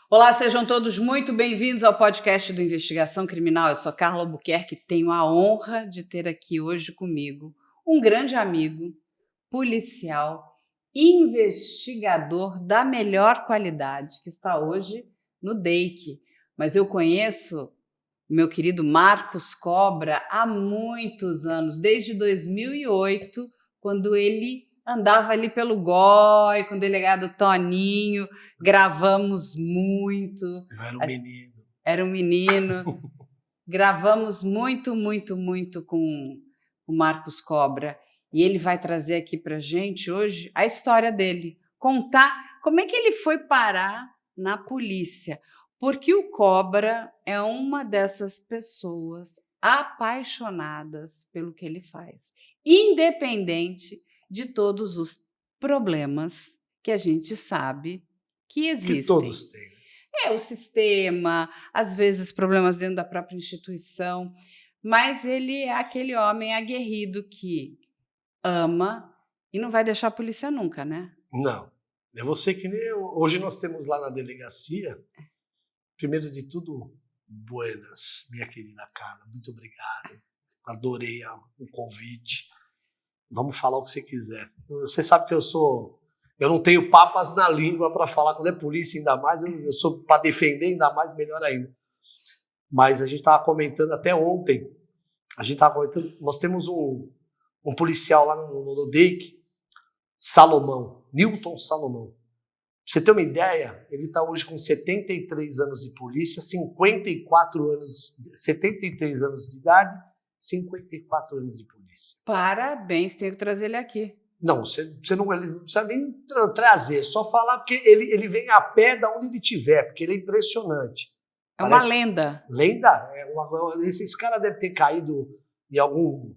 Olá, sejam todos muito bem-vindos ao podcast do Investigação Criminal. Eu sou Carla Albuquerque e tenho a honra de ter aqui hoje comigo um grande amigo, policial, investigador da melhor qualidade, que está hoje no DEIC. Mas eu conheço o meu querido Marcos Cobra há muitos anos, desde 2008, quando ele andava ali pelo GOI, com o delegado Toninho, gravamos muito. Eu era um menino. Era um menino. Gravamos muito com o Marcos Cobra. E ele vai trazer aqui para a gente hoje a história dele, contar como é que ele foi parar na polícia. Porque o Cobra é uma dessas pessoas apaixonadas pelo que ele faz, independente de todos os problemas que a gente sabe que existem. Que todos têm. O sistema, às vezes problemas dentro da própria instituição, mas ele é aquele homem aguerrido que ama e não vai deixar a polícia nunca, né? Não. É você que nem eu. Hoje nós temos lá na delegacia, primeiro de tudo, buenas, minha querida Carla, muito obrigado. Adorei o convite. Vamos falar o que você quiser. Você sabe que eu não tenho papas na língua para falar quando é polícia, ainda mais. Eu sou para defender, ainda mais, melhor ainda. Mas a gente estava comentando até ontem. Nós temos um policial lá no DEIC, Salomão, Newton Salomão. Pra você ter uma ideia, ele está hoje com 73 anos de polícia, 73 anos de idade, 54 anos de polícia. Parabéns, tenho que trazer ele aqui. Não, ele não precisa nem trazer, só falar porque ele vem a pé da onde ele estiver, porque ele é impressionante. Uma lenda. Lenda? Esse cara deve ter caído em algum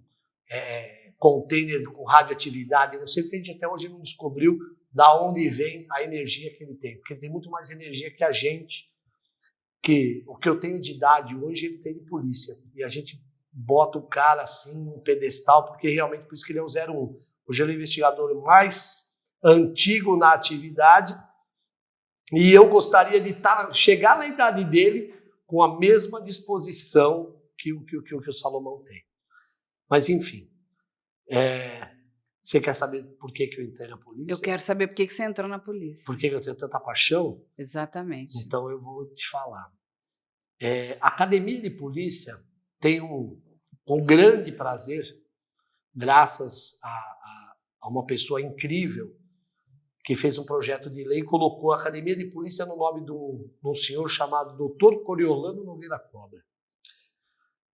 container com radioatividade, não sei, porque a gente até hoje não descobriu da onde vem a energia que ele tem, porque ele tem muito mais energia que a gente, que o que eu tenho de idade hoje, ele tem de polícia, e a gente bota o cara assim num pedestal, porque realmente por isso que ele é o 01. Hoje ele é o investigador mais antigo na atividade, e eu gostaria de chegar na idade dele com a mesma disposição que o Salomão tem. Mas enfim, você quer saber por que eu entrei na polícia? Eu quero saber por que você entrou na polícia. Por que eu tenho tanta paixão? Exatamente. Então eu vou te falar. A academia de polícia tem um grande prazer, graças a uma pessoa incrível que fez um projeto de lei e colocou a academia de polícia no nome de um senhor chamado Dr. Coriolano Nogueira Cobra.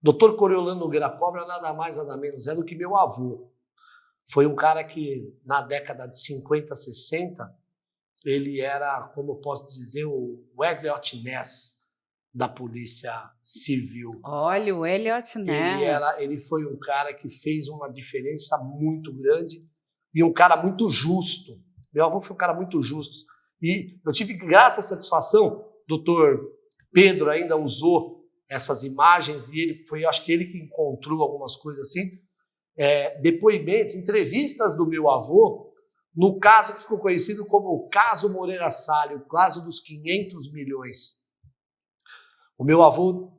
Dr. Coriolano Nogueira Cobra nada mais, nada menos é do que meu avô. Foi um cara que, na década de 50, 60, ele era, como eu posso dizer, o Elliot Ness da Polícia Civil. Olha, o Elliot Ness. Ele foi um cara que fez uma diferença muito grande e um cara muito justo. Meu avô foi um cara muito justo. E eu tive grata satisfação, doutor Pedro ainda usou essas imagens e acho que ele que encontrou algumas coisas assim, depoimentos, entrevistas do meu avô, no caso que ficou conhecido como o caso Moreira Salles, o caso dos 500 milhões. O meu avô,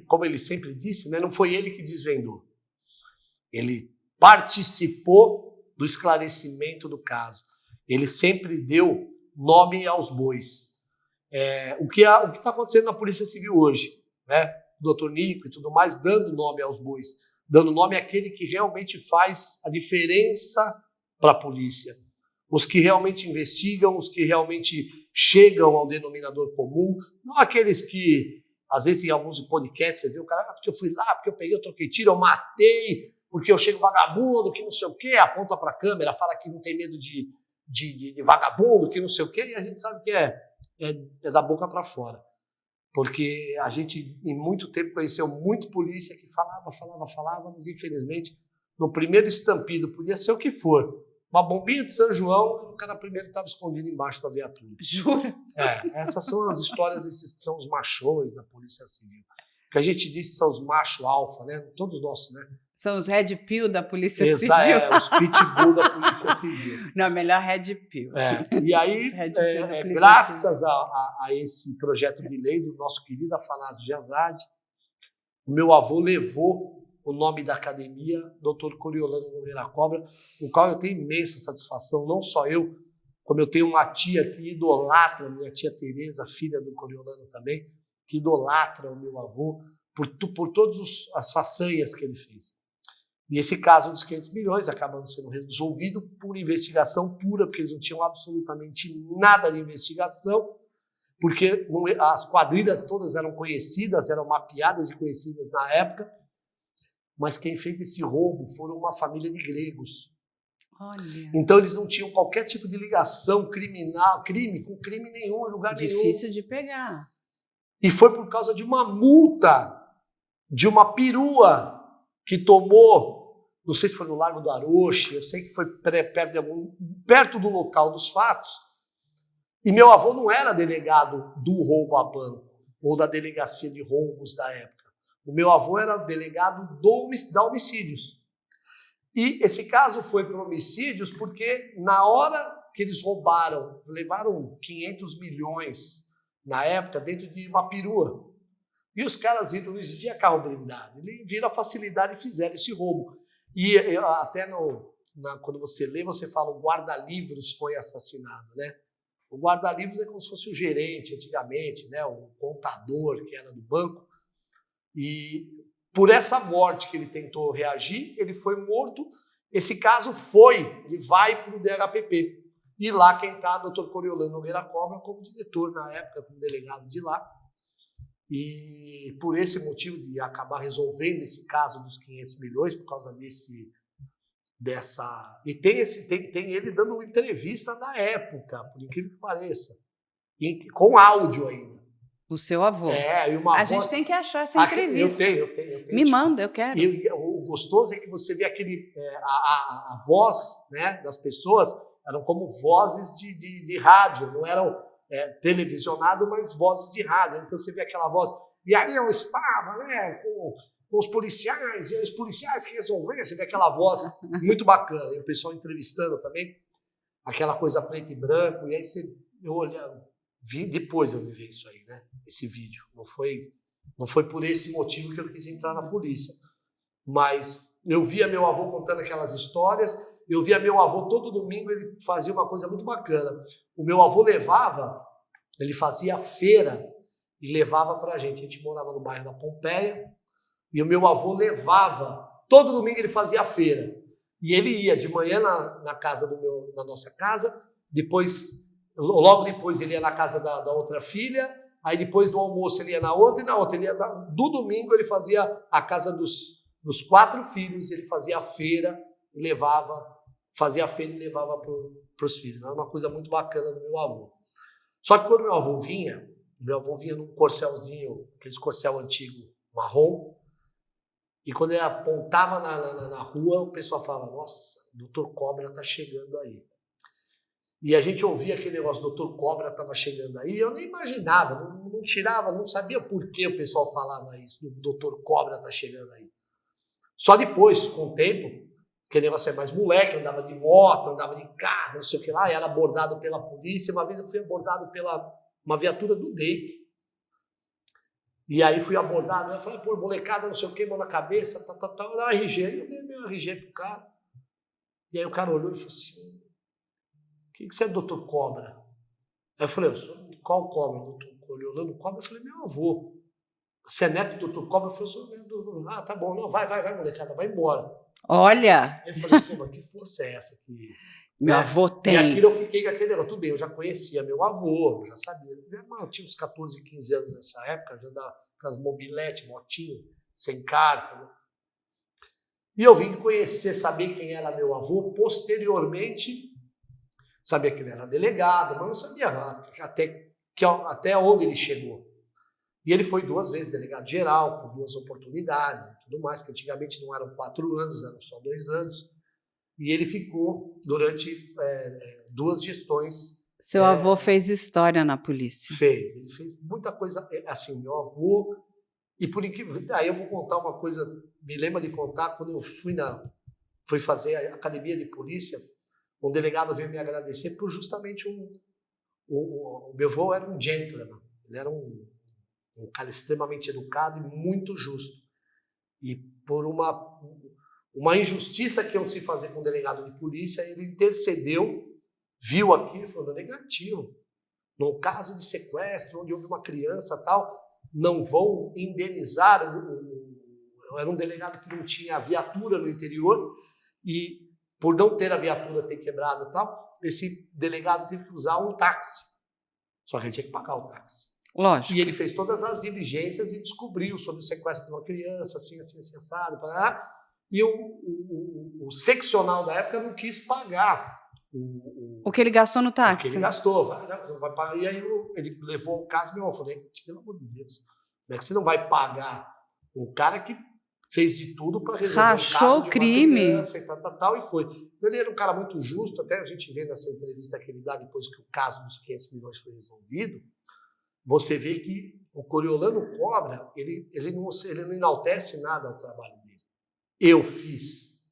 como ele sempre disse, né, não foi ele que desvendou. Ele participou do esclarecimento do caso. Ele sempre deu nome aos bois. O que está acontecendo na Polícia Civil hoje, né? O doutor Nico e tudo mais, dando nome aos bois. Dando nome àquele que realmente faz a diferença para a polícia. Os que realmente investigam, os que realmente chegam ao denominador comum, não aqueles que, às vezes, em alguns podcasts, você vê o cara, porque eu fui lá, porque eu peguei, eu troquei tiro, eu matei, porque eu chego vagabundo, que não sei o quê, aponta para a câmera, fala que não tem medo de vagabundo, que não sei o quê, e a gente sabe que é da boca para fora. Porque a gente, em muito tempo, conheceu muito polícia que falava, mas infelizmente, no primeiro estampido, podia ser o que for. Uma bombinha de São João, o cara primeiro estava escondido embaixo da viatura. Jura? Essas são as histórias desses que são os machões da Polícia Civil. Que a gente diz que são os macho alfa, né? Todos nós, né? São os Red Pill da Polícia Civil. Civil. Os pitbull da Polícia Civil. Não, melhor Red Pill. E aí, graças a esse projeto de lei do nosso querido Afanásio Geazade, o meu avô levou o nome da academia, Dr. Coriolano Nogueira Cobra, o qual eu tenho imensa satisfação, não só eu, como eu tenho uma tia que idolatra, minha tia Tereza, filha do Coriolano também, que idolatra o meu avô por todas as façanhas que ele fez. E esse caso dos 500 milhões acabando sendo resolvido por investigação pura, porque eles não tinham absolutamente nada de investigação, porque as quadrilhas todas eram conhecidas, eram mapeadas e conhecidas na época, mas quem fez esse roubo foram uma família de gregos. Olha. Então eles não tinham qualquer tipo de ligação criminal, com crime nenhum, em lugar nenhum. Difícil de pegar. E foi por causa de uma multa, de uma perua que tomou, não sei se foi no Largo do Aroche, eu sei que foi perto do local dos fatos. E meu avô não era delegado do roubo a banco, ou da delegacia de roubos da época. O meu avô era delegado da homicídios. E esse caso foi para homicídios porque na hora que eles roubaram, levaram 500 milhões na época dentro de uma perua. E os caras não existia carro blindado. Eles viram a facilidade e fizeram esse roubo. E até quando você lê, você fala o guarda-livros foi assassinado, né? O guarda-livros é como se fosse o gerente antigamente, né? O contador que era do banco. E por essa morte que ele tentou reagir, ele foi morto. Esse caso ele vai para o DHPP. E lá quem está, Dr. Coriolano Nogueira Cobra, como diretor na época, como delegado de lá. E por esse motivo de acabar resolvendo esse caso dos 500 milhões, por causa dessa... E tem ele dando uma entrevista na época, por incrível que pareça, com áudio ainda. O seu avô. E uma voz... gente tem que achar essa entrevista. Eu tenho. Me manda, eu quero. O gostoso é que você vê a voz, né, das pessoas eram como vozes de rádio, não eram televisionado, mas vozes de rádio. Então você vê aquela voz. E aí eu estava, né, com os policiais, e os policiais que resolveram. Você vê aquela voz muito bacana. E o pessoal entrevistando também, aquela coisa preto e branco. E aí eu olhando. Depois eu vivi isso aí, né? Esse vídeo. Não foi por esse motivo que eu quis entrar na polícia. Mas eu via meu avô contando aquelas histórias, eu via meu avô todo domingo, ele fazia uma coisa muito bacana. O meu avô ele fazia feira e levava pra gente. A gente morava no bairro da Pompeia e o meu avô levava, todo domingo ele fazia feira. E ele ia de manhã na nossa casa, logo depois ele ia na casa da outra filha, aí depois do almoço ele ia na outra e na outra. Do domingo ele fazia a casa dos 4 filhos, ele fazia a feira e levava para os filhos. Era uma coisa muito bacana do meu avô. Só que quando meu avô vinha num corcelzinho, aqueles corcel antigo marrom, e quando ele apontava na rua, o pessoal falava, nossa, o doutor Cobra está chegando aí. E a gente ouvia aquele negócio, doutor Cobra estava chegando aí, eu nem imaginava, não tirava, não sabia por que o pessoal falava isso, o doutor Cobra está chegando aí. Só depois, com o tempo, aquele negócio é mais moleque, andava de moto, andava de carro, não sei o que lá, era abordado pela polícia. Uma vez eu fui abordado pela uma viatura do DEIC. E aí fui abordado, eu falei, pô, molecada, não sei o que, mão na cabeça, dá um RG. Eu dei meu RG pro cara. E aí o cara olhou e falou assim, o que você é doutor Cobra? Aí eu falei, eu sou qual Cobra? Doutor Coriolano Cobra? Eu falei, meu avô. Você é neto do doutor Cobra? Eu falei, sou neto do... Ah, tá bom, não, vai, molecada, vai embora. Olha! Aí eu falei, pô, mas que força é essa que... Meu avô tem. E aquilo eu fiquei com aquele negócio. Tudo bem, eu já conhecia meu avô, eu já sabia. Eu tinha uns 14, 15 anos nessa época, já dava aquelas mobiletes, motinho, sem carta. Né? E eu vim conhecer, saber quem era meu avô. Posteriormente, sabia que ele era delegado, mas não sabia até onde ele chegou. E ele foi 2 vezes delegado geral, por 2 oportunidades e tudo mais, que antigamente não eram 4 anos, eram só 2 anos. E ele ficou durante 2 gestões. Seu avô fez história na polícia. Ele fez muita coisa. Assim, meu avô, E por incrível, aí eu vou contar uma coisa, me lembro de contar, quando eu fui fazer a academia de polícia, um delegado veio me agradecer por justamente o meu avô era um gentleman, ele era um cara extremamente educado e muito justo. E por uma injustiça que eu sei fazer com o delegado de polícia, ele intercedeu, viu aquilo e falou, negativo. No caso de sequestro, onde houve uma criança tal, não vou indenizar. Eu era um delegado que não tinha viatura no interior e por não ter a viatura ter quebrado e tal, esse delegado teve que usar um táxi. Só que ele tinha que pagar o táxi. Lógico. E ele fez todas as diligências e descobriu sobre o sequestro de uma criança, assim, assado, e o seccional da época não quis pagar o que ele gastou no táxi. O que ele gastou. Você não vai pagar. E aí ele levou o caso, eu falei, pelo amor de Deus, como é que você não vai pagar um cara que fez de tudo para resolver Rachou o caso de uma crime. criança e tal, e foi. Então ele era um cara muito justo, até a gente vê nessa entrevista que ele dá depois que o caso dos 500 milhões foi resolvido, você vê que o Coriolano Cobra, ele não enaltece nada ao trabalho dele. Eu fiz,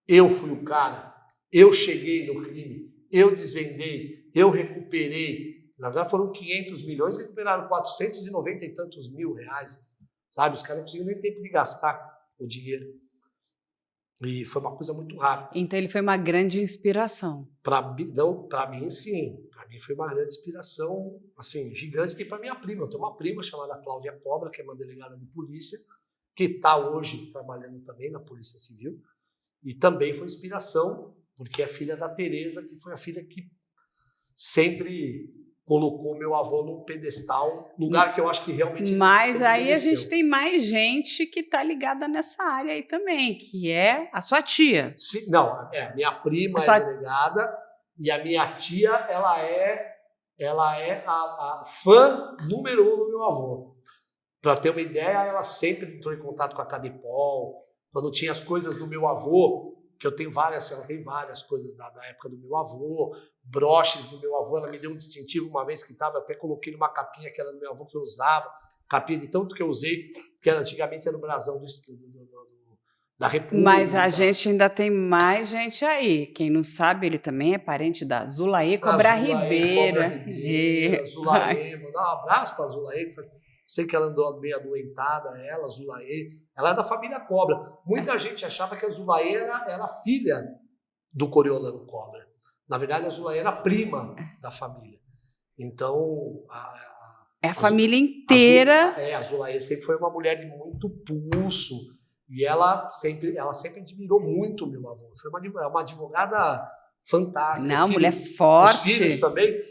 eu fui o cara, eu cheguei no crime, eu desvendei, eu recuperei. Na verdade foram 500 milhões, recuperaram 490 e tantos mil reais. Sabe? Os caras não conseguiram nem tempo de gastar o dinheiro. E foi uma coisa muito rápida. Então ele foi uma grande inspiração. Para mim, sim. Para mim foi uma grande inspiração, assim, gigante. E para minha prima, eu tenho uma prima chamada Cláudia Cobra, que é uma delegada de polícia, que está hoje trabalhando também na Polícia Civil. E também foi inspiração, porque é filha da Tereza, que foi a filha que sempre colocou meu avô num pedestal, lugar que eu acho que realmente... Mas aí a gente tem mais gente que está ligada nessa área aí também, que é a sua tia. Sim, não, minha prima é delegada e a minha tia, ela é a fã número 1 do meu avô. Para ter uma ideia, ela sempre entrou em contato com a Cadepol, quando tinha as coisas do meu avô, que eu tenho várias, ela tem várias coisas da época do meu avô, broches do meu avô, ela me deu um distintivo uma vez que estava, até coloquei numa capinha que era do meu avô que eu usava, capinha de tanto que eu usei, que antigamente era o brasão da República. Mas a gente ainda tem mais gente aí, quem não sabe, ele também é parente da Zulaê Cobra Ribeiro. Zulaê, mandar um abraço para a Zulaê, sei que ela andou meio adoentada, a Zulaê, ela é da família Cobra. Muita gente achava que a Zulaê era filha do Coriolano Cobra. Na verdade, a Zulaê era prima da família. Então... a família inteira... A Zulaê sempre foi uma mulher de muito pulso. E ela sempre admirou muito o meu avô. Foi uma advogada fantástica. Não, mulher forte. Os filhos também.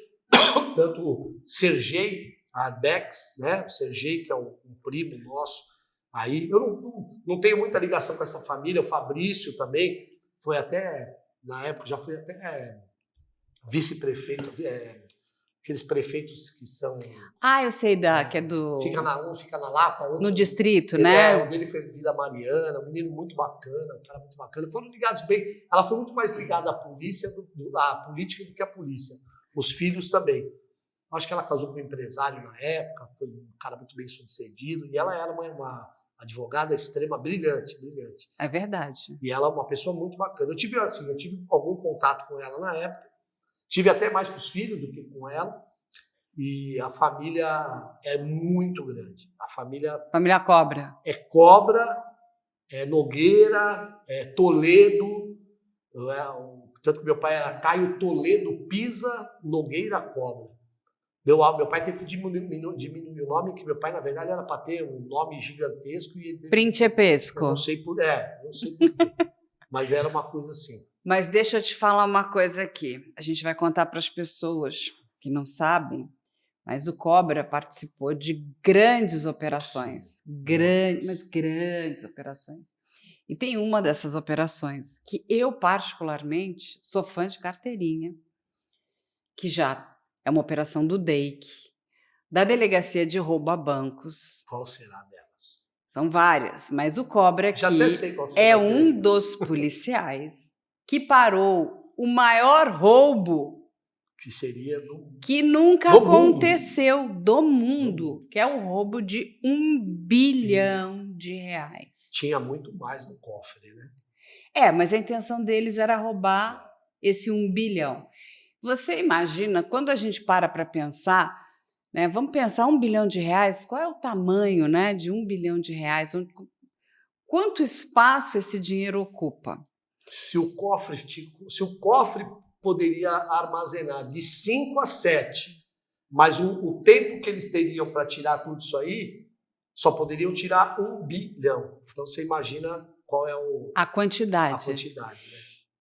Tanto o Sergei Arbex, né? O Sergei, que é um primo nosso. Aí, eu não tenho muita ligação com essa família. O Fabrício também foi até... Na época, já fui até vice-prefeito, aqueles prefeitos que são... eu sei que é do... Um fica na Lapa, outro... No distrito, né? O dele foi Vila Mariana, um menino muito bacana, um cara muito bacana. Foram ligados bem. Ela foi muito mais ligada à polícia, à política do que à polícia. Os filhos também. Acho que ela casou com um empresário na época, foi um cara muito bem sucedido, e ela era uma advogada extrema, brilhante. É verdade. E ela é uma pessoa muito bacana. Eu tive algum contato com ela na época, tive até mais com os filhos do que com ela, e a família é muito grande. A família Cobra. É Cobra, é Nogueira, é Toledo, tanto que meu pai era Caio Toledo Pisa Nogueira Cobra. Meu pai teve que diminuir o nome, que meu pai, na verdade, era para ter um nome gigantesco. Principesco. Eu não sei por quê. Mas era uma coisa assim. Mas deixa eu te falar uma coisa aqui. A gente vai contar para as pessoas que não sabem, mas o Cobra participou de grandes operações. Grandes operações. E tem uma dessas operações que eu, particularmente, sou fã de carteirinha, que já... É uma operação do DEIC, da Delegacia de Roubo a Bancos. Qual será delas? São várias, mas o Cobra aqui é um dos policiais que parou o maior roubo Que seria que nunca do aconteceu do mundo, que é o roubo de R$1 bilhão. Tinha muito mais no cofre, né? Mas a intenção deles era roubar esse 1 bilhão. Você imagina, quando a gente para pensar, né, vamos pensar R$1 bilhão, qual é o tamanho, né, de R$1 bilhão? Quanto espaço esse dinheiro ocupa? Se o cofre poderia armazenar de 5 a 7, mas o tempo que eles teriam para tirar tudo isso aí, só poderiam tirar 1 bilhão. Então você imagina qual é a quantidade. Né?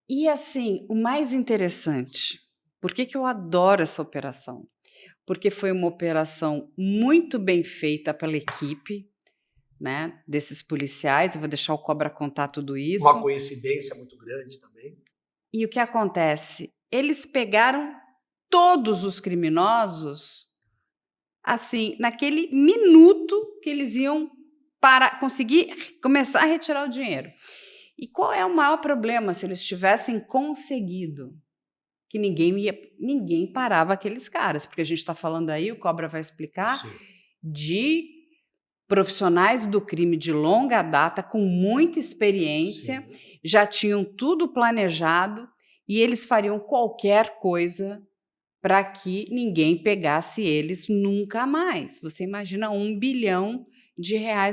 E assim, o mais interessante, por que eu adoro essa operação? Porque foi uma operação muito bem feita pela equipe, né, desses policiais. Eu vou deixar o Cobra contar tudo isso. Uma coincidência muito grande também. E o que acontece? Eles pegaram todos os criminosos, assim, naquele minuto que eles iam conseguir começar a retirar o dinheiro. E qual é o maior problema se eles tivessem conseguido? Que ninguém parava aqueles caras, porque a gente está falando aí, o Cobra vai explicar, Sim. de profissionais do crime de longa data, com muita experiência, Sim. já tinham tudo planejado e eles fariam qualquer coisa para que ninguém pegasse eles nunca mais. Você imagina R$1 bilhão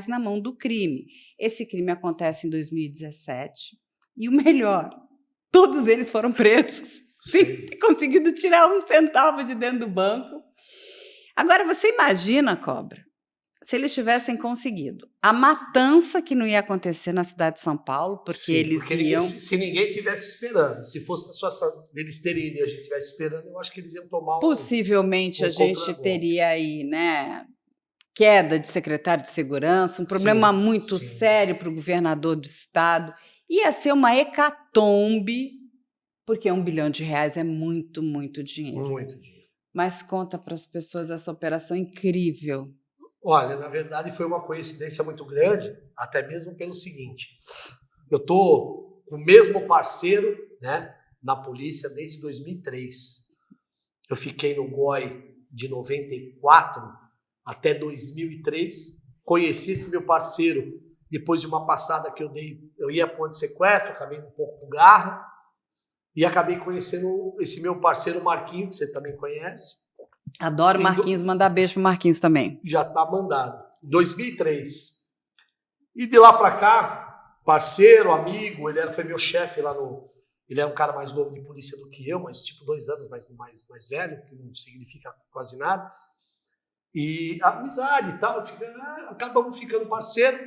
na mão do crime. Esse crime acontece em 2017 e o melhor, todos eles foram presos sem ter conseguido tirar um centavo de dentro do banco. Agora, você imagina, Cobra, se eles tivessem conseguido a matança que não ia acontecer na cidade de São Paulo, porque eles iam... Se ninguém estivesse esperando, se fosse na situação deles terem ido e a gente estivesse esperando, eu acho que eles iam tomar possivelmente a gente teria aí, né, queda de secretário de segurança, um problema muito sério para o governador do estado. Ia ser uma hecatombe, porque R$1 bilhão é muito, muito dinheiro. Muito dinheiro. Mas conta para as pessoas essa operação incrível. Olha, na verdade foi uma coincidência muito grande, até mesmo pelo seguinte, eu tô com o mesmo parceiro, né, na polícia desde 2003. Eu fiquei no GOI de 94 até 2003, conheci esse meu parceiro depois de uma passada que eu dei, eu ia para o antissequestro, acabei um pouco pro Garra, e acabei conhecendo esse meu parceiro Marquinhos, que você também conhece. Adoro Marquinhos, mandar beijo pro Marquinhos também. Já tá mandado. 2003. E de lá para cá, parceiro, amigo, foi meu chefe lá no... Ele é um cara mais novo de polícia do que eu, mas tipo 2 anos mais velho, que não significa quase nada. E amizade e tal, acabamos ficando parceiro.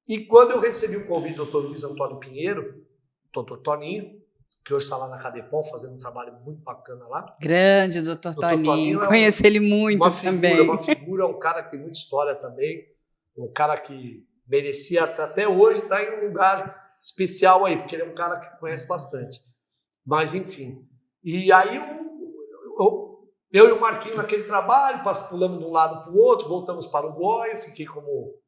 E quando eu recebi o convite do Dr. Luiz Antônio Pinheiro, Dr. Toninho, que hoje está lá na Cadepol fazendo um trabalho muito bacana lá. Grande Dr. Toninho, conheço ele muito também. Uma figura, um cara que tem muita história também, um cara que merecia até hoje estar em um lugar especial aí, porque ele é um cara que conhece bastante. Mas, enfim. E aí eu e o Marquinhos naquele trabalho, pulamos de um lado para o outro, voltamos para o GOI, fiquei como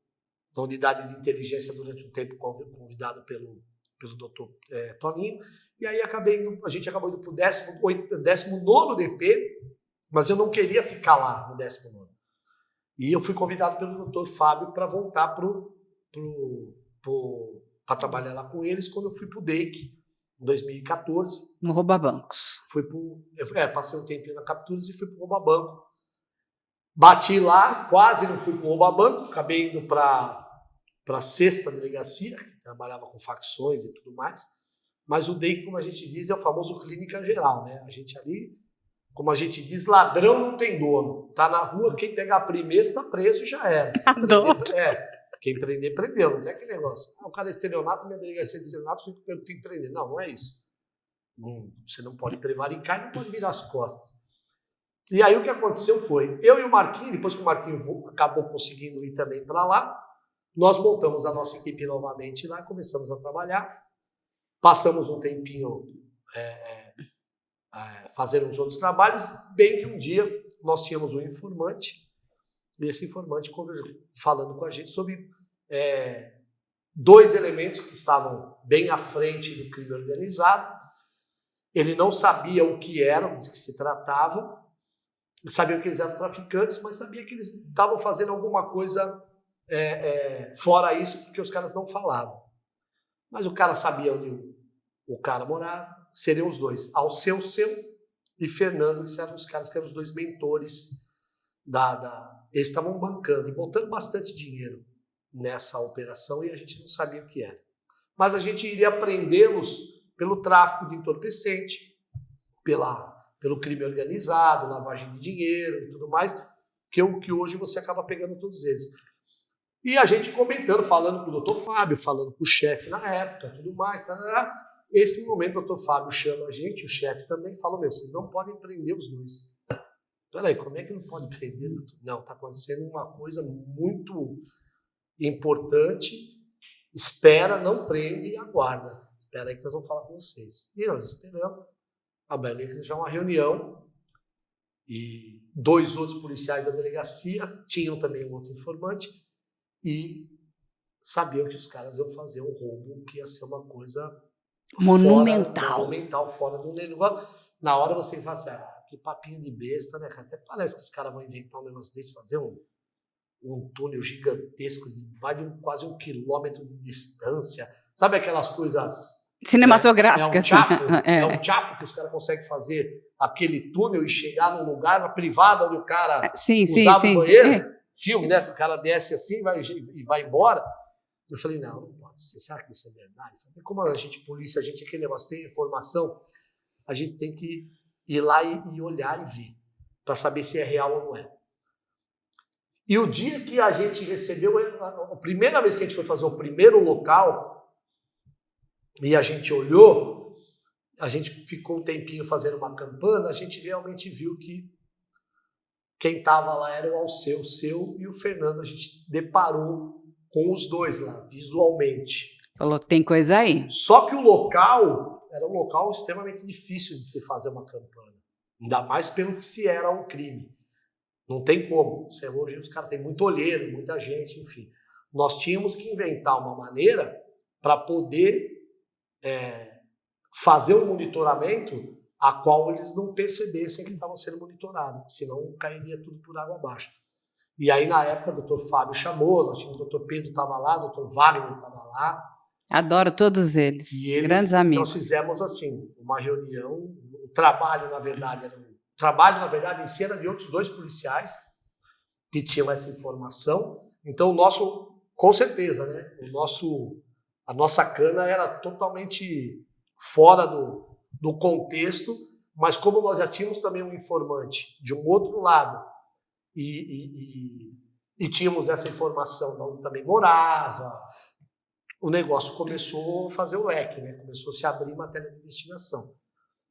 na unidade de inteligência durante um tempo convidado pelo Dr. Toninho, e aí a gente acabou indo para o 19º DP, mas eu não queria ficar lá no 19º. E eu fui convidado pelo Dr. Fábio para voltar para trabalhar lá com eles quando eu fui para o DEIC, em 2014. No Roubabancos. Passei um tempinho na Capturas e fui para o Roubabanco. Bati lá, quase não fui para o Roubabanco, acabei indo para a 6ª delegacia, que trabalhava com facções e tudo mais. Mas o DEIC, como a gente diz, é o famoso clínica geral, né? A gente ali, como a gente diz, ladrão não tem dono. Tá na rua, quem pegar primeiro tá preso e já era. Quem prender, prendeu. Não tem aquele negócio. O cara é estelionato, minha delegacia de estelionato, eu tenho que prender. Não, não é isso. Você não pode prevaricar e não pode virar as costas. E aí o que aconteceu foi, eu e o Marquinhos, depois que o Marquinhos acabou conseguindo ir também para lá, nós montamos a nossa equipe novamente lá, começamos a trabalhar, passamos um tempinho fazendo uns outros trabalhos, bem que um dia nós tínhamos um informante, e esse informante falando com a gente sobre 2 elementos que estavam bem à frente do crime organizado, Ele não sabia o que era, de que se tratava, sabia que eles eram traficantes, mas sabia que eles estavam fazendo alguma coisa fora isso, porque os caras não falavam. Mas o cara sabia onde o cara morava, seriam os dois, Alceu e Fernando, que eram os caras que eram os dois mentores eles estavam bancando e botando bastante dinheiro nessa operação e a gente não sabia o que era. Mas a gente iria prendê-los pelo tráfico de entorpecente, pelo crime organizado, lavagem de dinheiro e tudo mais, que hoje você acaba pegando todos eles. E a gente comentando, falando com o doutor Fábio, falando com o chefe na época, tudo mais, eis que no momento o doutor Fábio chama a gente, o chefe também, fala, vocês não podem prender os dois. Peraí, como é que não pode prender, doutor? Não, está acontecendo uma coisa muito importante, espera, não prende e aguarda. Espera aí que nós vamos falar com vocês. E nós esperamos. A Belém que eles já uma reunião e 2 outros policiais da delegacia tinham também um outro informante e sabiam que os caras iam fazer um roubo que ia ser uma coisa monumental, fora do negócio. Na hora você fala assim, que papinho de besta, né, cara? Até parece que os caras vão inventar um negócio desse, fazer um túnel gigantesco de mais de quase 1 quilômetro de distância. Sabe aquelas coisas cinematográficas? É um chapo que os caras conseguem fazer aquele túnel e chegar num lugar, na privada, onde o cara usava o banheiro. Filme, né? Que o cara desce assim e vai embora. Eu falei, não pode ser. Será que isso é verdade? Como a gente, polícia, a gente, aquele negócio, tem informação, a gente tem que ir lá e olhar e ver, para saber se é real ou não é. E o dia que a gente recebeu, a primeira vez que a gente foi fazer o primeiro local, e a gente olhou, a gente ficou um tempinho fazendo uma campana, a gente realmente viu que quem estava lá era o Alceu e o Fernando. A gente deparou com os dois lá, visualmente. Falou, tem coisa aí. Só que o local era um local extremamente difícil de se fazer uma campana. Ainda mais pelo que se era um crime. Não tem como. Hoje os caras têm muito olheiro, muita gente, enfim. Nós tínhamos que inventar uma maneira para poder fazer um monitoramento a qual eles não percebessem que estavam sendo monitorados, senão cairia tudo por água abaixo. E aí, na época, o doutor Fábio chamou, nós tínhamos o doutor Pedro estava lá, o doutor Wagner estava lá. Adoro todos eles, grandes amigos. Nós fizemos, assim, uma reunião, o trabalho, na verdade, em si era de outros 2 policiais que tinham essa informação. Então, o nosso, com certeza, né, a nossa cana era totalmente fora do contexto, mas como nós já tínhamos também um informante de um outro lado e tínhamos essa informação de onde também morava, o negócio começou a fazer o leque, né? Começou a se abrir matéria de investigação.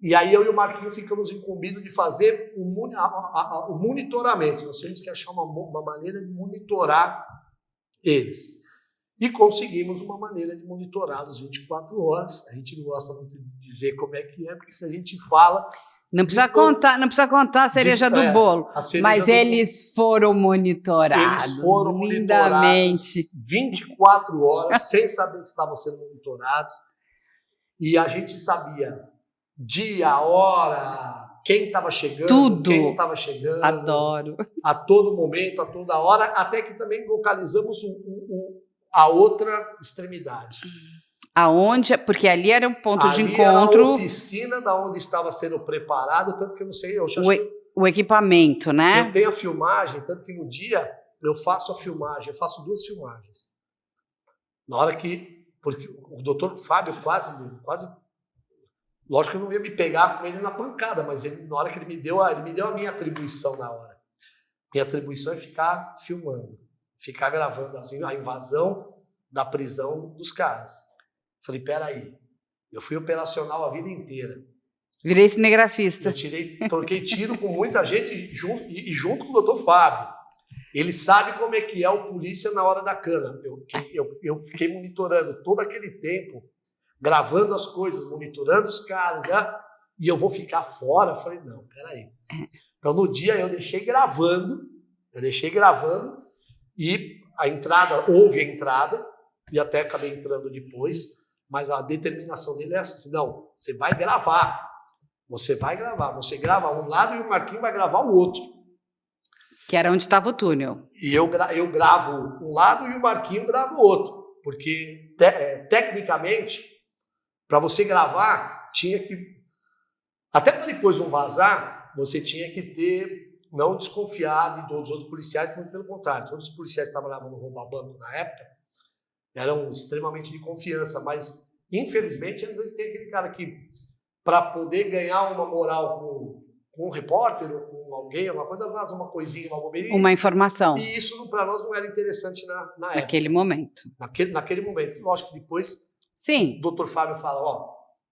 E aí eu e o Marquinho ficamos incumbidos de fazer o monitoramento. Nós tínhamos que achar uma maneira de monitorar eles. E conseguimos uma maneira de monitorar-los 24 horas. A gente não gosta muito de dizer como é que é, porque se a gente fala... Não precisa contar a cereja do bolo. Mas eles foram monitorados. Eles foram monitorados 24 horas, sem saber que estavam sendo monitorados. E a gente sabia dia, hora, quem estava chegando, tudo. Quem não estava chegando. Adoro. A todo momento, a toda hora, até que também localizamos a outra extremidade. Aonde? Porque ali era um ponto de encontro. Era a oficina da onde estava sendo preparado, tanto que eu não sei, o equipamento, né? Eu tenho a filmagem, tanto que no dia eu faço a filmagem, eu faço 2 filmagens. Na hora que, porque o doutor Fábio quase, lógico que eu não ia me pegar com ele na pancada, mas na hora que ele me deu a minha atribuição na hora. Minha atribuição é ficar filmando, ficar gravando assim, a invasão da prisão dos caras. Falei, peraí, eu fui operacional a vida inteira. Virei cinegrafista. Troquei tiro com muita gente junto com o doutor Fábio. Ele sabe como é que é o polícia na hora da cana. Eu fiquei monitorando todo aquele tempo, gravando as coisas, monitorando os caras, né? E eu vou ficar fora? Eu falei, não, peraí. Então, no dia, eu deixei gravando, e houve a entrada, e até acabei entrando depois, mas a determinação dele é assim, não, você vai gravar. você vai gravar. Você grava um lado e o Marquinhos vai gravar o outro. Que era onde estava o túnel. E eu gravo um lado e o Marquinhos grava o outro. Porque, tecnicamente, para você gravar, tinha que... Até para depois não vazar, você tinha que ter... Não desconfiar de todos os outros policiais, muito pelo contrário. Todos os policiais que trabalhavam no roubo a banco na época eram extremamente de confiança, mas, infelizmente, às vezes tem aquele cara que, para poder ganhar uma moral com um repórter ou com alguém, alguma coisa, vaza uma coisinha, uma bobeirinha. Uma informação. E isso, para nós, não era interessante na época. Naquele momento. Naquele momento. Lógico que depois, sim, o Dr. Fábio fala,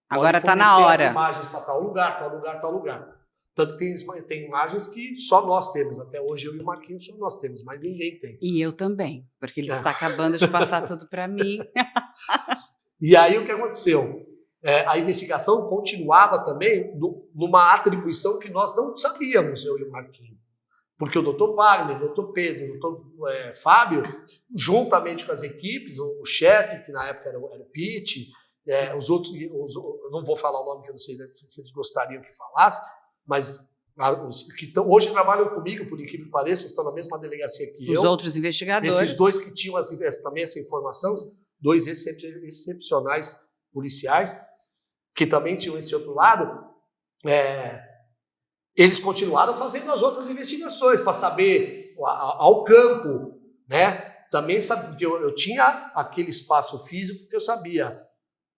agora está na hora. As imagens para tal lugar, tal lugar, tal lugar. Tanto que tem imagens que só nós temos. Até hoje eu e o Marquinhos só nós temos, mas ninguém tem. E eu também, porque ele está acabando de passar tudo para mim. E aí o que aconteceu? A investigação continuava também numa atribuição que nós não sabíamos, eu e o Marquinhos. Porque o Dr. Wagner, o Dr. Pedro, o Dr. Fábio, juntamente com as equipes, o chefe, que na época era o Pitt, os outros, não vou falar o nome que eu não sei se eles gostariam que falasse, mas os que hoje trabalham comigo, por incrível que pareça, estão na mesma delegacia que eu. Os outros investigadores. Esses dois que tinham também essa informação, dois excepcionais policiais, que também tinham esse outro lado, eles continuaram fazendo as outras investigações para saber ao campo, né? Também sabia, porque eu tinha aquele espaço físico que eu sabia.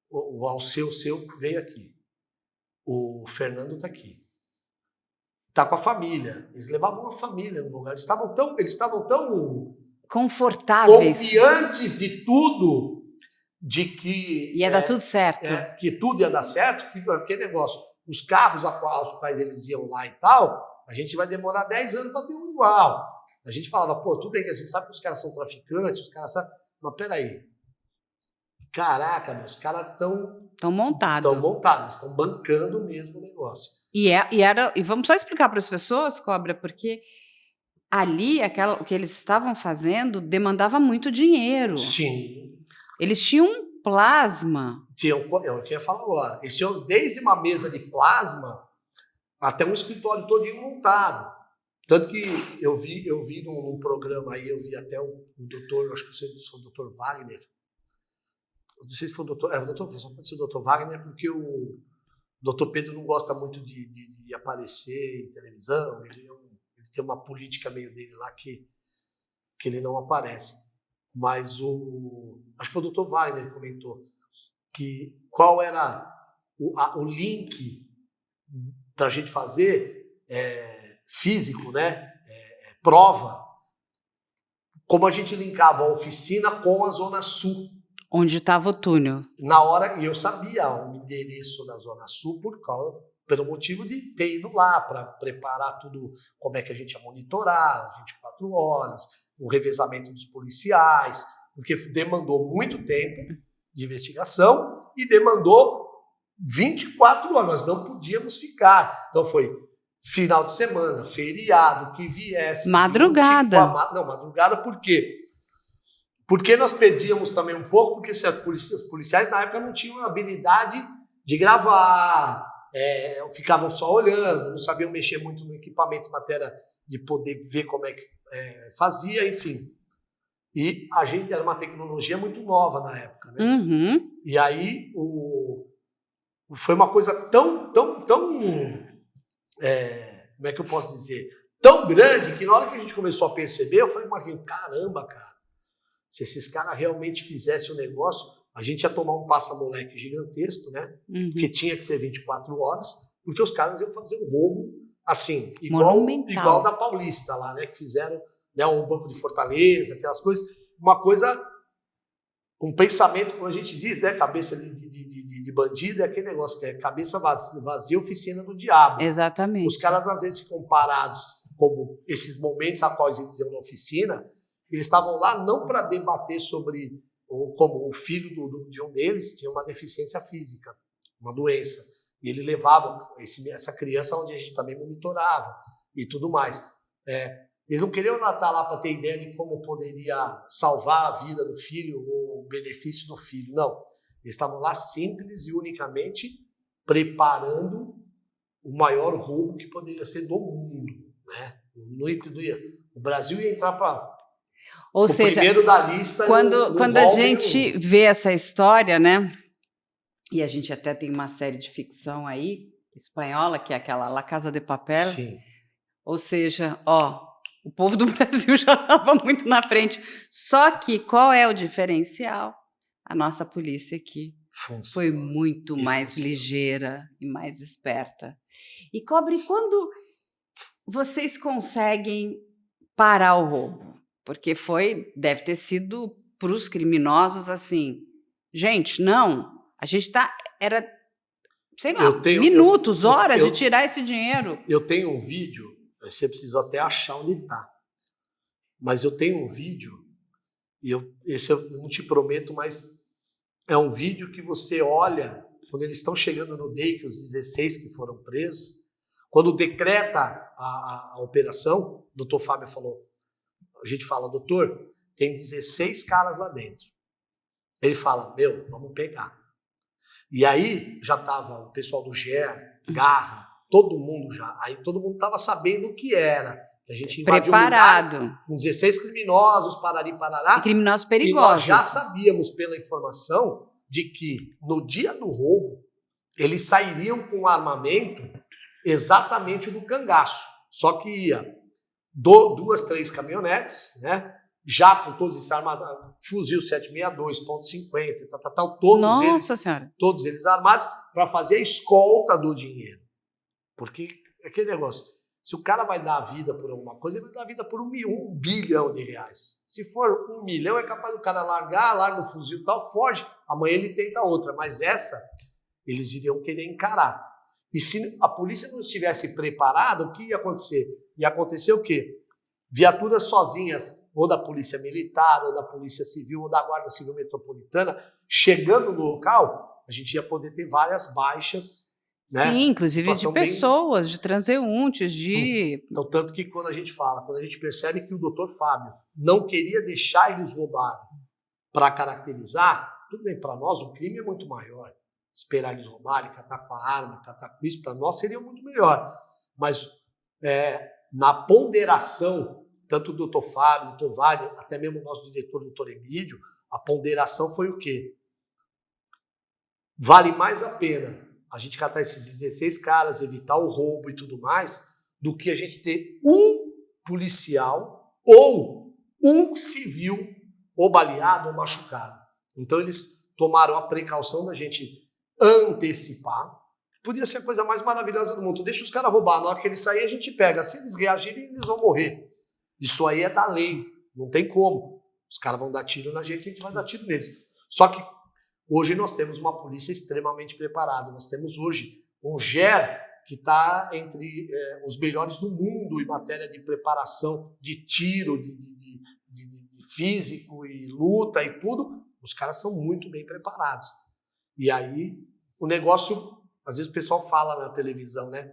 O Alceu veio aqui. O Fernando está aqui. Está com a família. Eles levavam a família no lugar. Eles estavam tão confortáveis, confiantes de tudo, de que ia dar tudo certo. Que tudo ia dar certo, que aquele negócio, os carros aos quais eles iam lá e tal, a gente vai demorar 10 anos para ter um igual. A gente falava, pô, tudo bem que a gente sabe que os caras são traficantes, os caras sabem, mas peraí. Caraca, meus caras estão montados. Eles estão bancando mesmo o negócio. E vamos só explicar para as pessoas, Cobra, porque ali o que eles estavam fazendo demandava muito dinheiro. Sim. Eles tinham um plasma. Eu queria falar agora. Eles tinham desde uma mesa de plasma até um escritório todinho montado. Tanto que eu vi num programa aí, eu vi até o doutor, acho que foi o doutor Wagner. Não sei se foi o doutor, só pode ser o doutor Wagner, porque o doutor Pedro não gosta muito de aparecer em televisão, ele tem uma política meio dele lá que ele não aparece. Mas acho que foi o doutor Wagner que comentou que qual era o link para a gente fazer físico, né? Prova, como a gente linkava a oficina com a Zona Sul. Onde estava o túnel. Na hora, e eu sabia o endereço da Zona Sul pelo motivo de ter ido lá para preparar tudo, como é que a gente ia monitorar, 24 horas, o revezamento dos policiais, porque demandou muito tempo de investigação e demandou 24 horas, nós não podíamos ficar. Então foi final de semana, feriado, que viesse. Madrugada. Madrugada por quê? Porque nós perdíamos também um pouco, porque os policiais na época não tinham a habilidade de gravar, ficavam só olhando, não sabiam mexer muito no equipamento em matéria de poder ver como é que fazia, enfim. E a gente era uma tecnologia muito nova na época, né? Uhum. E aí foi uma coisa tão como é que eu posso dizer? Tão grande que na hora que a gente começou a perceber, eu falei, Marquinhos, caramba, cara. Se esses caras realmente fizessem o negócio, a gente ia tomar um passa-moleque gigantesco, né? Uhum. Que tinha que ser 24 horas, porque os caras iam fazer um roubo, assim, igual da Paulista lá, né? Que fizeram, né, o Banco de Fortaleza, aquelas coisas. Uma coisa, um pensamento, como a gente diz, né? Cabeça de bandido é aquele negócio que é cabeça vazia, oficina do diabo. Exatamente. Os caras, às vezes, ficam parados, como esses momentos a quais eles iam na oficina. Eles estavam lá não para debater sobre como o filho de um deles tinha uma deficiência física, uma doença. E ele levava essa criança onde a gente também monitorava e tudo mais. Eles não queriam estar lá para ter ideia de como poderia salvar a vida do filho ou o benefício do filho. Não. Eles estavam lá simples e unicamente preparando o maior roubo que poderia ser do mundo, né? O Brasil ia entrar para Ou o seja, primeiro da lista. quando a gente vê essa história, né? E a gente até tem uma série de ficção aí, espanhola, que é aquela La Casa de Papel. Sim. Ou seja, o povo do Brasil já estava muito na frente. Só que qual é o diferencial? A nossa polícia aqui foi muito mais ligeira e mais esperta. E Cobre, quando vocês conseguem parar o roubo? Porque deve ter sido para os criminosos assim, gente, não, a gente era, sei lá, minutos, horas de tirar esse dinheiro. Eu tenho um vídeo, você precisou até achar onde está, mas eu tenho um vídeo, e esse eu não te prometo, mas é um vídeo que você olha, quando eles estão chegando no DEIC, os 16 que foram presos, quando decreta a operação, o doutor Fábio falou, a gente fala, doutor, tem 16 caras lá dentro. Ele fala, vamos pegar. E aí já estava o pessoal do GER, Garra, todo mundo já. Aí todo mundo estava sabendo o que era. A gente invadiu preparado. Um lugar com 16 criminosos, parari, parará. E criminosos perigosos. E nós já sabíamos pela informação de que no dia do roubo, eles sairiam com armamento exatamente do cangaço. Só que ia 2, 3 caminhonetes, né? Já com todos esses armados, fuzil 762, .50, todos eles armados, para fazer a escolta do dinheiro. Porque aquele negócio, se o cara vai dar a vida por alguma coisa, ele vai dar a vida por R$1 bilhão. Se for 1 milhão, é capaz do cara larga o fuzil e tal, foge, amanhã ele tenta outra, mas essa eles iriam querer encarar. E se a polícia não estivesse preparada, o que ia acontecer? Ia acontecer o quê? Viaturas sozinhas, ou da Polícia Militar, ou da Polícia Civil, ou da Guarda Civil Metropolitana, chegando no local, a gente ia poder ter várias baixas, né? Sim, inclusive de pessoas, de transeuntes, Então, tanto que quando a gente percebe que o doutor Fábio não queria deixar eles roubarem para caracterizar, tudo bem, para nós o crime é muito maior. Esperar eles roubarem, catar com a arma, catar com isso, para nós seria muito melhor. Mas na ponderação, tanto o doutor Fábio, o doutor Wagner, até mesmo o nosso diretor, o doutor Emílio, a ponderação foi o quê? Vale mais a pena a gente catar esses 16 caras, evitar o roubo e tudo mais, do que a gente ter um policial ou um civil ou baleado ou machucado. Então eles tomaram a precaução da gente antecipar. Podia ser a coisa mais maravilhosa do mundo. Deixa os caras roubar, na hora que eles saírem a gente pega. Se eles reagirem, eles vão morrer. Isso aí é da lei, não tem como. Os caras vão dar tiro na gente, a gente vai dar tiro neles. Só que hoje nós temos uma polícia extremamente preparada. Nós temos hoje um GER que está entre os melhores do mundo em matéria de preparação de tiro, de físico e luta e tudo. Os caras são muito bem preparados. E aí o negócio, às vezes o pessoal fala na televisão, né?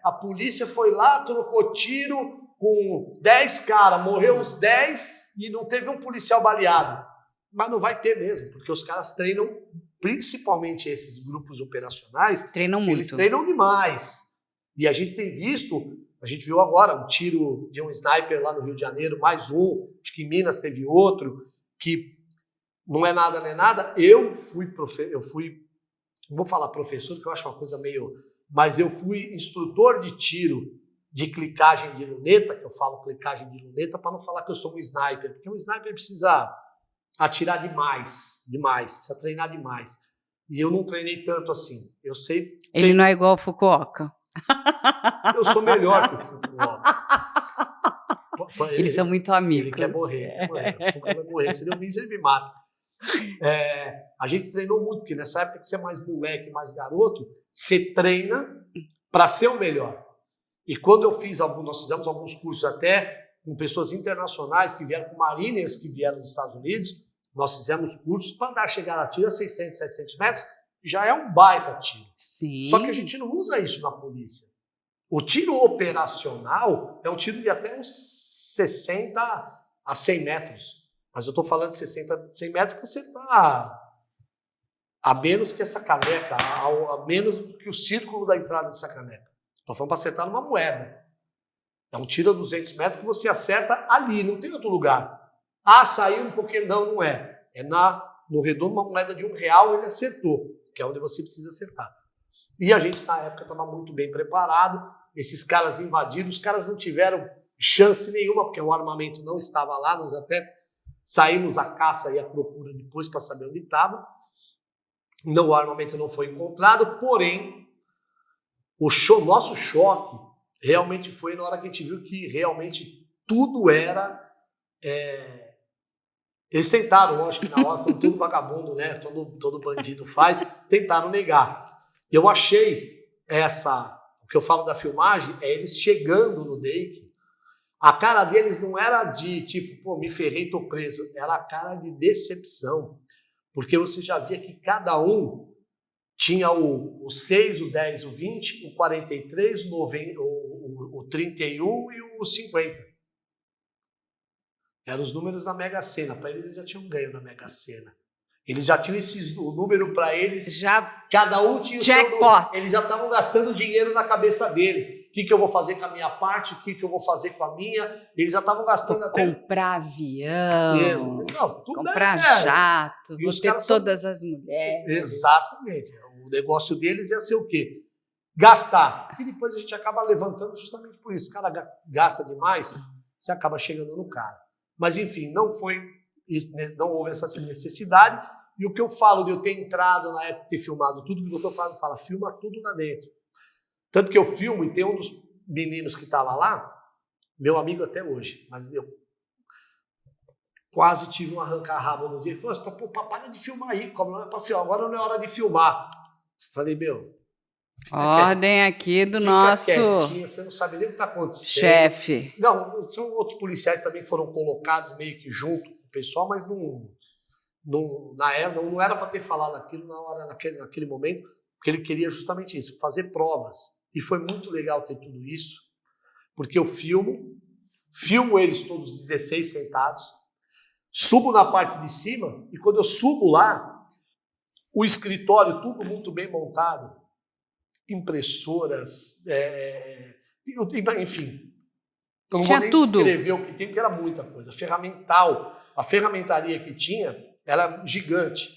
A polícia foi lá, trocou tiro com 10 caras, morreu os 10 e não teve um policial baleado. Mas não vai ter mesmo, porque os caras treinam, principalmente esses grupos operacionais, eles treinam demais. E a gente tem visto, a gente viu agora um tiro de um sniper lá no Rio de Janeiro, mais um, acho que em Minas teve outro, que não é nada nem nada. Eu fui, não vou falar professor, que eu acho uma coisa meio... Mas eu fui instrutor de tiro de clicagem de luneta, que eu falo clicagem de luneta para não falar que eu sou um sniper, porque um sniper precisa atirar demais, precisa treinar demais. E eu não treinei tanto assim. Eu sei... Ele não é igual ao Fukuoka. Eu sou melhor que o Fukuoka. Eles são muito amigos. Ele quer morrer. O Fukuoka vai morrer. Se ele ouvir, ele me mata. A gente treinou muito, porque nessa época que você é mais moleque, mais garoto, você treina para ser o melhor. E quando nós fizemos alguns cursos até com pessoas internacionais que vieram, com mariners que vieram dos Estados Unidos, nós fizemos cursos para andar, chegar a tiro a 600, 700 metros, já é um baita tiro. Sim. Só que a gente não usa isso na polícia. O tiro operacional é um tiro de até uns 60 a 100 metros. Mas eu estou falando de 60 a 100 metros porque você está a menos que essa caneca, a menos que o círculo da entrada dessa caneca. Nós fomos para acertar numa moeda. É um tiro a 200 metros que você acerta ali, não tem outro lugar. Ah, saiu um pouquinho. Não é. É no redondo, uma moeda de R$1, ele acertou, que é onde você precisa acertar. E a gente, na época, estava muito bem preparado. Esses caras invadiram, os caras não tiveram chance nenhuma, porque o armamento não estava lá. Nós até saímos à caça e à procura depois para saber onde estava. Não, o armamento não foi encontrado, porém, nosso choque realmente foi na hora que a gente viu que realmente tudo era... Eles tentaram, lógico que na hora, como todo vagabundo, né, todo bandido faz, tentaram negar. Eu achei o que eu falo da filmagem, é eles chegando no Dake, a cara deles não era de tipo, pô, me ferrei, tô preso, era a cara de decepção. Porque você já via que cada um tinha o 6, o 10, o 20, o 43, o 31 e o 50. Eram os números da Mega Sena. Para eles já tinham ganho na Mega Sena. Eles já tinham o número para eles. Cada um tinha o seu número. Eles já estavam gastando dinheiro na cabeça deles. O que eu vou fazer com a minha parte? O que eu vou fazer com a minha? Eles já estavam gastando até... Comprar avião, não, tudo comprar jato, e os ter caras todas as mulheres. Exatamente. O negócio deles ia ser o quê? Gastar. E depois a gente acaba levantando justamente por isso. O cara gasta demais, você acaba chegando no cara. Mas, enfim, não houve essa necessidade. E o que eu falo de eu ter entrado na época, ter filmado tudo, que o doutor Fábio fala, filma tudo lá dentro. Tanto que eu filmo, e tem um dos meninos que estava lá, meu amigo até hoje, mas eu quase tive um arranca-rabo no dia. Ele falou, para de filmar aí, como não é para filmar, agora não é hora de filmar. Falei, meu... Ordem aqui do nosso... quietinho, você não sabe nem o que está acontecendo. Chefe. Não, são outros policiais que também foram colocados meio que junto com o pessoal, mas na época não era para ter falado aquilo naquele momento, porque ele queria justamente isso, fazer provas. E foi muito legal ter tudo isso, porque eu filmo eles todos 16 sentados, subo na parte de cima, e quando eu subo lá, o escritório tudo muito bem montado, impressoras, enfim. Eu não vou nem descrever o que tem, porque era muita coisa. A ferramentaria que tinha era gigante.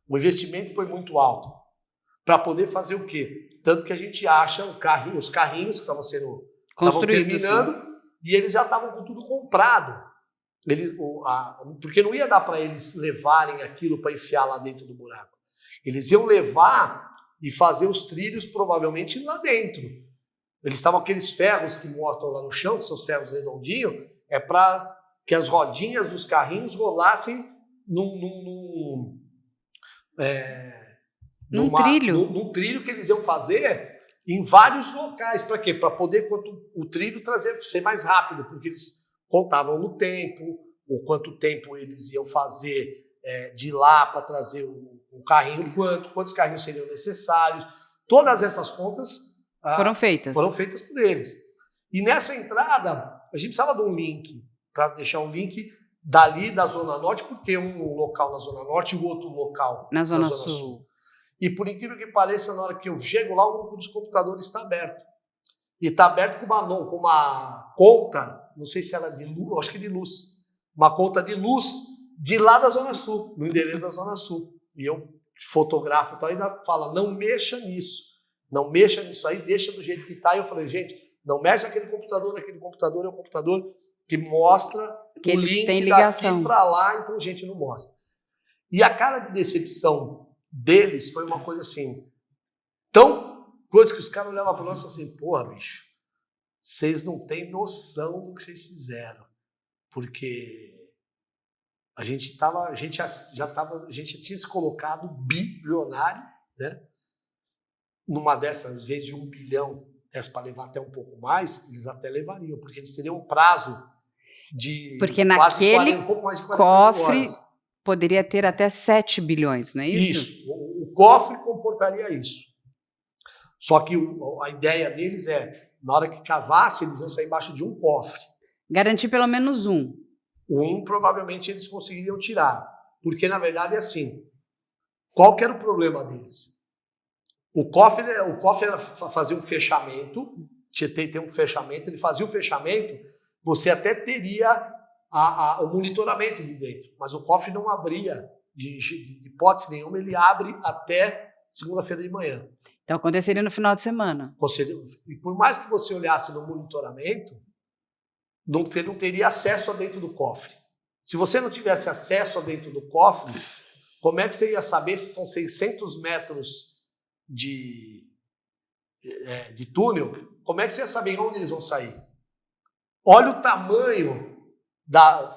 O investimento foi muito alto. Para poder fazer o quê? Tanto que a gente acha os carrinhos que estavam terminando, sim. E eles já estavam com tudo comprado. Porque não ia dar para eles levarem aquilo para enfiar lá dentro do buraco. Eles iam levar e fazer os trilhos provavelmente lá dentro. Eles estavam aqueles ferros que mostram lá no chão, que são os ferros redondinhos, é para que as rodinhas dos carrinhos rolassem num trilho. Num trilho que eles iam fazer em vários locais. Para quê? Para poder, o trilho ser mais rápido, porque eles contavam no tempo, ou quanto tempo eles iam fazer de lá para trazer o carrinho, quantos carrinhos seriam necessários. Todas essas contas foram feitas por eles. E nessa entrada, a gente precisava de um link, para deixar um link dali da Zona Norte, porque um local na Zona Norte e o outro local na Zona Sul. E por incrível que pareça, na hora que eu chego lá, um dos computadores está aberto. E está aberto com uma conta, não sei se era de luz, acho que de luz, uma conta de luz de lá da Zona Sul, no endereço da Zona Sul. E eu fotografo e tal, e ainda fala, não mexa nisso aí, deixa do jeito que está. E eu falei, gente, não mexe aquele computador é um computador que mostra que o link tem daqui para lá, então, gente, não mostra. E a cara de decepção deles foi uma coisa assim, coisa que os caras olhavam para nós e falavam assim, porra, bicho, vocês não têm noção do que vocês fizeram, porque a gente já tinha se colocado bilionário, né? Numa dessas, às vezes de 1 bilhão, para levar até um pouco mais, eles até levariam, porque eles teriam um prazo de porque naquele um pouco mais de 40 cofre horas. Poderia ter até 7 bilhões, não é isso? Isso, o cofre comportaria isso. Só que a ideia deles na hora que cavasse, eles iam sair embaixo de um cofre. Garantir pelo menos um. Um, provavelmente, eles conseguiriam tirar. Porque, na verdade, é assim, Qual que era o problema deles? O cofre era fazer um fechamento, tem um fechamento, ele fazia o fechamento, você até teria o monitoramento de dentro, mas o cofre não abria de hipótese nenhuma, ele abre até segunda-feira de manhã. Então aconteceria no final de semana. E por mais que você olhasse no monitoramento, você não teria acesso a dentro do cofre. Se você não tivesse acesso a dentro do cofre, como é que você ia saber se são 600 metros de túnel? Como é que você ia saber onde eles vão sair? Olha o tamanho,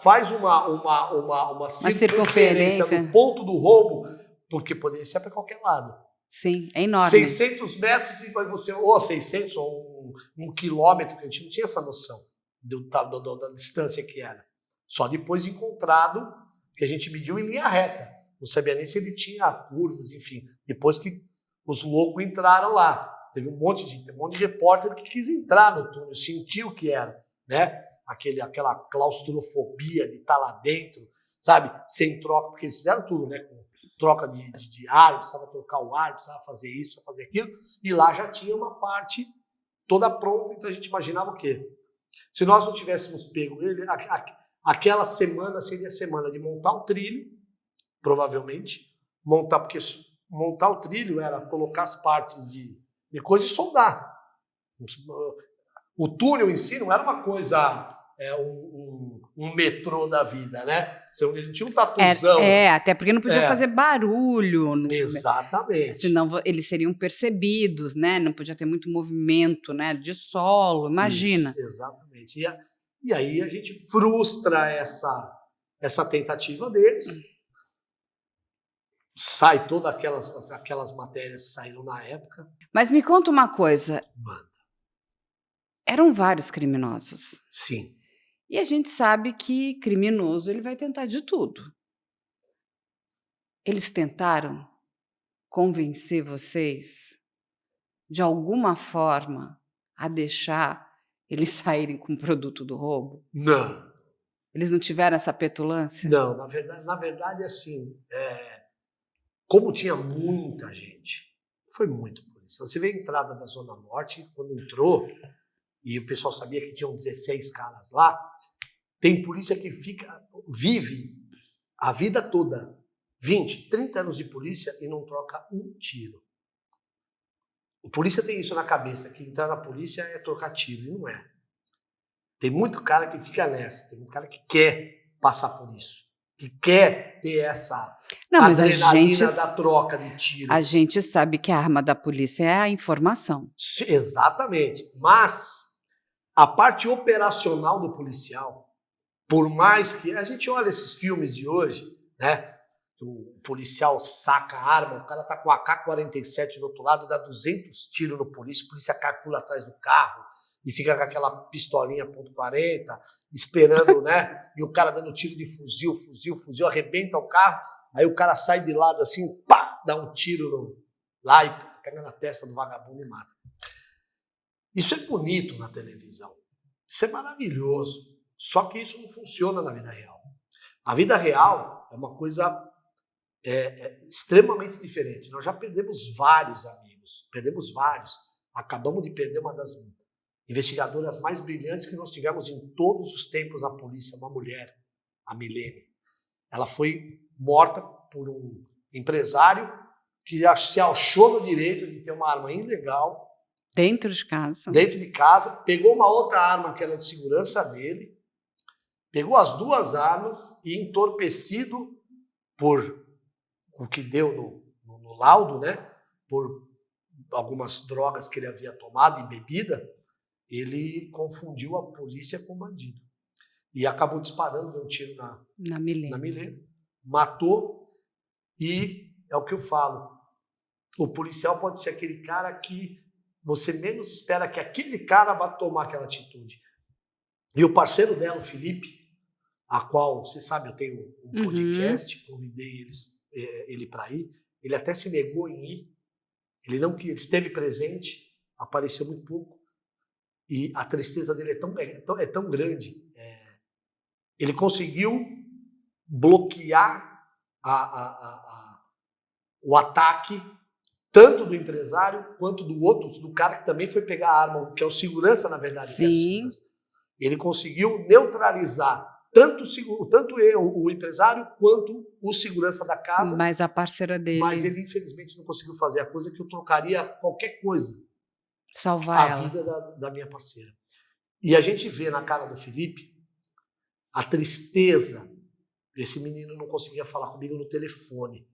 faz uma circunferência no ponto do roubo, porque poderia ser para qualquer lado. Sim, é enorme. 600 metros e você, ou 600 ou 1 quilômetro, que a gente não tinha essa noção da distância que era. Só depois de encontrado, que a gente mediu em linha reta. Não sabia nem se ele tinha curvas, enfim. Depois que os loucos entraram lá. Teve um monte de repórter que quis entrar no túnel, sentiu o que era, né? Aquela claustrofobia de estar lá dentro, sabe? Sem troca, porque eles fizeram tudo, né? Com troca de ar, precisava trocar o ar, precisava fazer isso, precisava fazer aquilo. E lá já tinha uma parte toda pronta, então a gente imaginava o quê? Se nós não tivéssemos pego ele, aquela semana seria a semana de montar o trilho, provavelmente, porque montar o trilho era colocar as partes de coisa e soldar. O túnel em si não era uma coisa, um metrô da vida, né? Ele tinha um tatuzão. Até porque não podia fazer barulho. Exatamente. Senão eles seriam percebidos, né? Não podia ter muito movimento, né? De solo, imagina. Isso, exatamente. E aí a gente frustra essa tentativa deles. Sai todas aquelas matérias que saíram na época. Mas me conta uma coisa. Manda. Eram vários criminosos. Sim. E a gente sabe que criminoso ele vai tentar de tudo. Eles tentaram convencer vocês, de alguma forma, a deixar eles saírem com o produto do roubo? Não. Eles não tiveram essa petulância? Não, na verdade assim, como tinha muita gente, foi muito polícia. Você vê a entrada da Zona Norte, quando entrou, e o pessoal sabia que tinham 16 caras lá, tem polícia que vive a vida toda, 20, 30 anos de polícia e não troca um tiro. O polícia tem isso na cabeça, que entrar na polícia é trocar tiro, e não é. Tem muito cara que fica nessa, tem muito cara que quer passar por isso, que quer ter essa adrenalina da troca de tiro. A gente sabe que a arma da polícia é a informação. Exatamente, mas a parte operacional do policial, por mais que a gente olha esses filmes de hoje, né? O policial saca a arma, o cara tá com a AK-47 do outro lado, dá 200 tiros no polícia, a polícia calcula atrás do carro e fica com aquela pistolinha .40, esperando, né? E o cara dando tiro de fuzil, arrebenta o carro, aí o cara sai de lado assim, pá, dá um tiro lá e pega na testa do vagabundo e mata. Isso é bonito na televisão, isso é maravilhoso, só que isso não funciona na vida real. A vida real é uma coisa extremamente diferente. Nós já perdemos vários amigos, acabamos de perder uma das investigadoras mais brilhantes que nós tivemos em todos os tempos na polícia, uma mulher, a Milene. Ela foi morta por um empresário que se achou no direito de ter uma arma ilegal. Dentro de casa. Dentro de casa, pegou uma outra arma que era de segurança dele, pegou as duas armas e, entorpecido por o que deu no laudo, né, por algumas drogas que ele havia tomado e bebida, ele confundiu a polícia com o bandido. E acabou disparando, deu um tiro na Milene, matou, e é o que eu falo, o policial pode ser aquele cara que você menos espera que aquele cara vá tomar aquela atitude. E o parceiro dela, o Felipe, a qual, você sabe, eu tenho um podcast, convidei ele para ir, ele até se negou em ir, ele esteve presente, apareceu muito pouco, e a tristeza dele é tão grande. Ele conseguiu bloquear o ataque tanto do empresário quanto do outro, do cara que também foi pegar a arma, que é o segurança, na verdade. Que era o segurança. Ele conseguiu neutralizar tanto o empresário quanto o segurança da casa. Mas a parceira dele... Mas ele, infelizmente, não conseguiu fazer a coisa que eu trocaria qualquer coisa. Salvar a vida da minha parceira. E a gente vê na cara do Felipe a tristeza. Esse menino não conseguia falar comigo no telefone.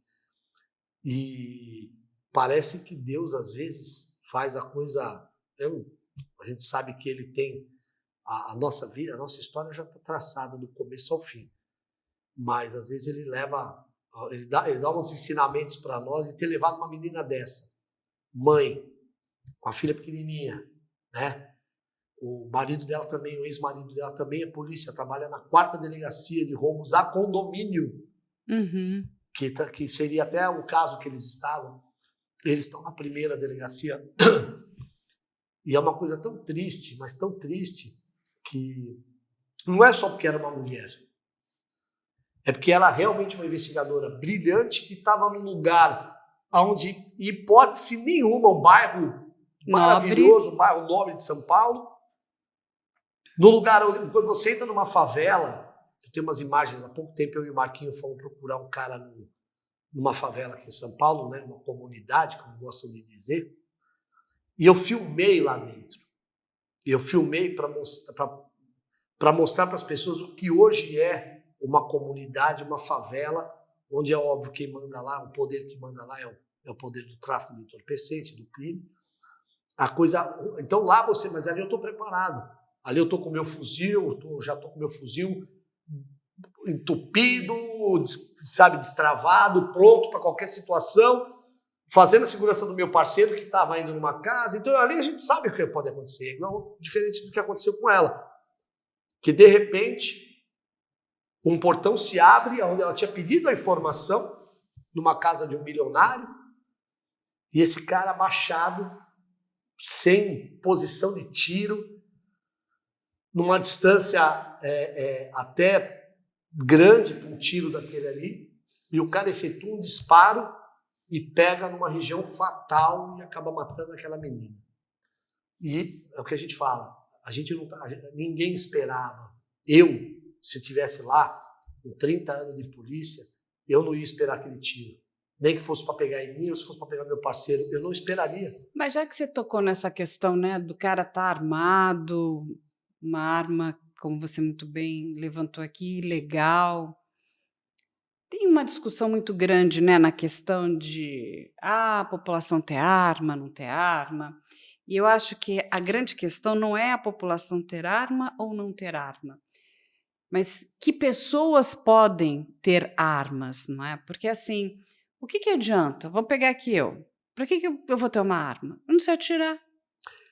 E parece que Deus, às vezes, faz a coisa... A gente sabe que ele tem... A nossa vida, a nossa história já está traçada do começo ao fim. Mas, às vezes, ele dá uns ensinamentos para nós e ter levado uma menina dessa. Mãe, com a filha pequenininha, né? O marido dela também, o ex-marido dela também é polícia, trabalha na 4ª Delegacia de Roubos a Condomínio, que seria até o caso que eles estavam. Eles estão na 1ª Delegacia. E é uma coisa tão triste, mas tão triste, que não é só porque era uma mulher. É porque ela é realmente uma investigadora brilhante que estava num lugar onde, em hipótese nenhuma, um bairro maravilhoso, um bairro nobre de São Paulo, no lugar onde, quando você entra numa favela, eu tenho umas imagens, há pouco tempo eu e o Marquinho fomos procurar um cara numa favela aqui em São Paulo, né, numa comunidade, como gostam de dizer, e eu filmei lá dentro. Eu filmei para mostrar para as pessoas o que hoje é uma comunidade, uma favela, onde é óbvio quem manda lá, o poder que manda lá é o poder do tráfico de entorpecente, do crime. Então lá mas ali eu estou preparado. Ali eu estou com o meu fuzil, já estou com o meu fuzil entupido, sabe, destravado, pronto para qualquer situação, fazendo a segurança do meu parceiro que estava indo numa casa. Então ali a gente sabe o que pode acontecer, não diferente do que aconteceu com ela. Que de repente um portão se abre onde ela tinha pedido a informação, numa casa de um milionário, e esse cara abaixado, sem posição de tiro, numa distância até grande para um tiro daquele ali, e o cara efetua um disparo e pega numa região fatal e acaba matando aquela menina. E é o que a gente fala, ninguém esperava. Se eu estivesse lá, com 30 anos de polícia, eu não ia esperar aquele tiro. Nem que fosse para pegar em mim, ou se fosse para pegar meu parceiro, eu não esperaria. Mas já que você tocou nessa questão, né, do cara estar armado, uma arma, como você muito bem levantou aqui, legal. Tem uma discussão muito grande, né, na questão de a população ter arma, não ter arma. E eu acho que a grande questão não é a população ter arma ou não ter arma, mas que pessoas podem ter armas, não é? Porque assim, o que adianta? Vou pegar aqui eu. Para que eu vou ter uma arma? Eu não sei atirar.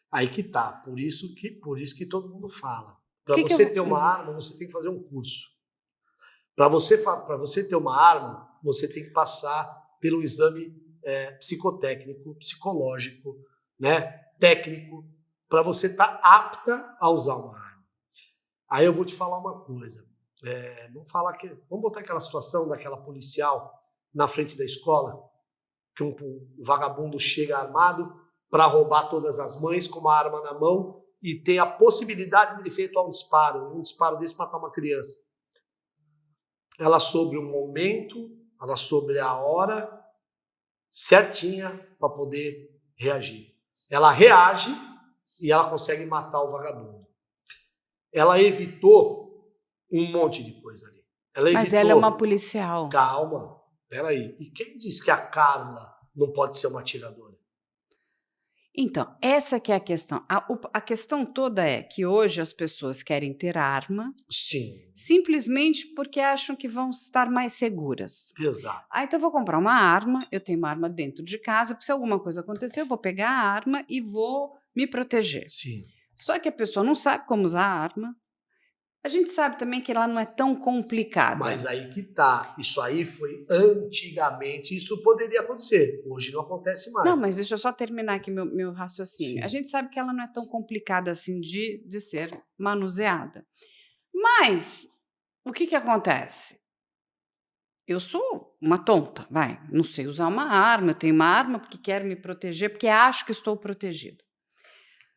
Aí que tá. Por isso que todo mundo fala. Para você ter uma arma, você tem que fazer um curso. Para você ter uma arma, você tem que passar pelo exame psicotécnico, psicológico, né, técnico, para você estar apta a usar uma arma. Aí eu vou te falar uma coisa. Vamos botar aquela situação daquela policial na frente da escola, que um vagabundo chega armado para roubar todas as mães com uma arma na mão e tem a possibilidade de ele efetuar um disparo desse matar uma criança. Ela soube o momento, ela soube a hora certinha para poder reagir. Ela reage e ela consegue matar o vagabundo. Ela evitou um monte de coisa ali. Mas ela é uma policial. Calma, peraí. E quem disse que a Carla não pode ser uma atiradora? Então, essa que é a questão. A questão toda é que hoje as pessoas querem ter arma. Sim. Simplesmente porque acham que vão estar mais seguras. Exato. Então eu vou comprar uma arma, eu tenho uma arma dentro de casa, porque se alguma coisa acontecer, eu vou pegar a arma e vou me proteger. Sim. Só que a pessoa não sabe como usar a arma. A gente sabe também que ela não é tão complicada. Mas aí que tá. Isso aí foi antigamente, isso poderia acontecer. Hoje não acontece mais. Não, mas deixa eu só terminar aqui meu raciocínio. Sim. A gente sabe que ela não é tão complicada assim de ser manuseada. Mas o que acontece? eu sou uma tonta, vai, não sei usar uma arma, eu tenho uma arma porque quero me proteger, porque acho que estou protegida.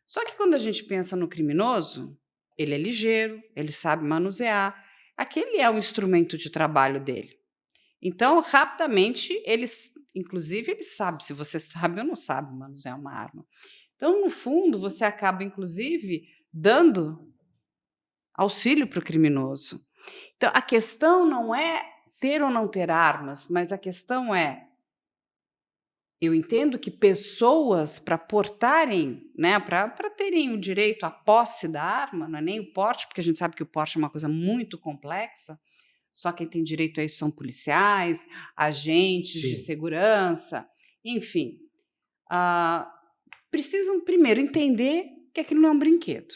Só que quando a gente pensa no criminoso, ele é ligeiro, ele sabe manusear, aquele é o instrumento de trabalho dele. Então, rapidamente, inclusive, ele sabe se você sabe ou não sabe manusear uma arma. Então, no fundo, você acaba, inclusive, dando auxílio para o criminoso. Então, a questão não é ter ou não ter armas, mas a questão é, eu entendo que pessoas, para portarem, né, para terem o direito à posse da arma, não é nem o porte, porque a gente sabe que o porte é uma coisa muito complexa, só quem tem direito a isso são policiais, agentes de Sim. segurança, enfim. Precisam, primeiro, entender que aquilo não é um brinquedo.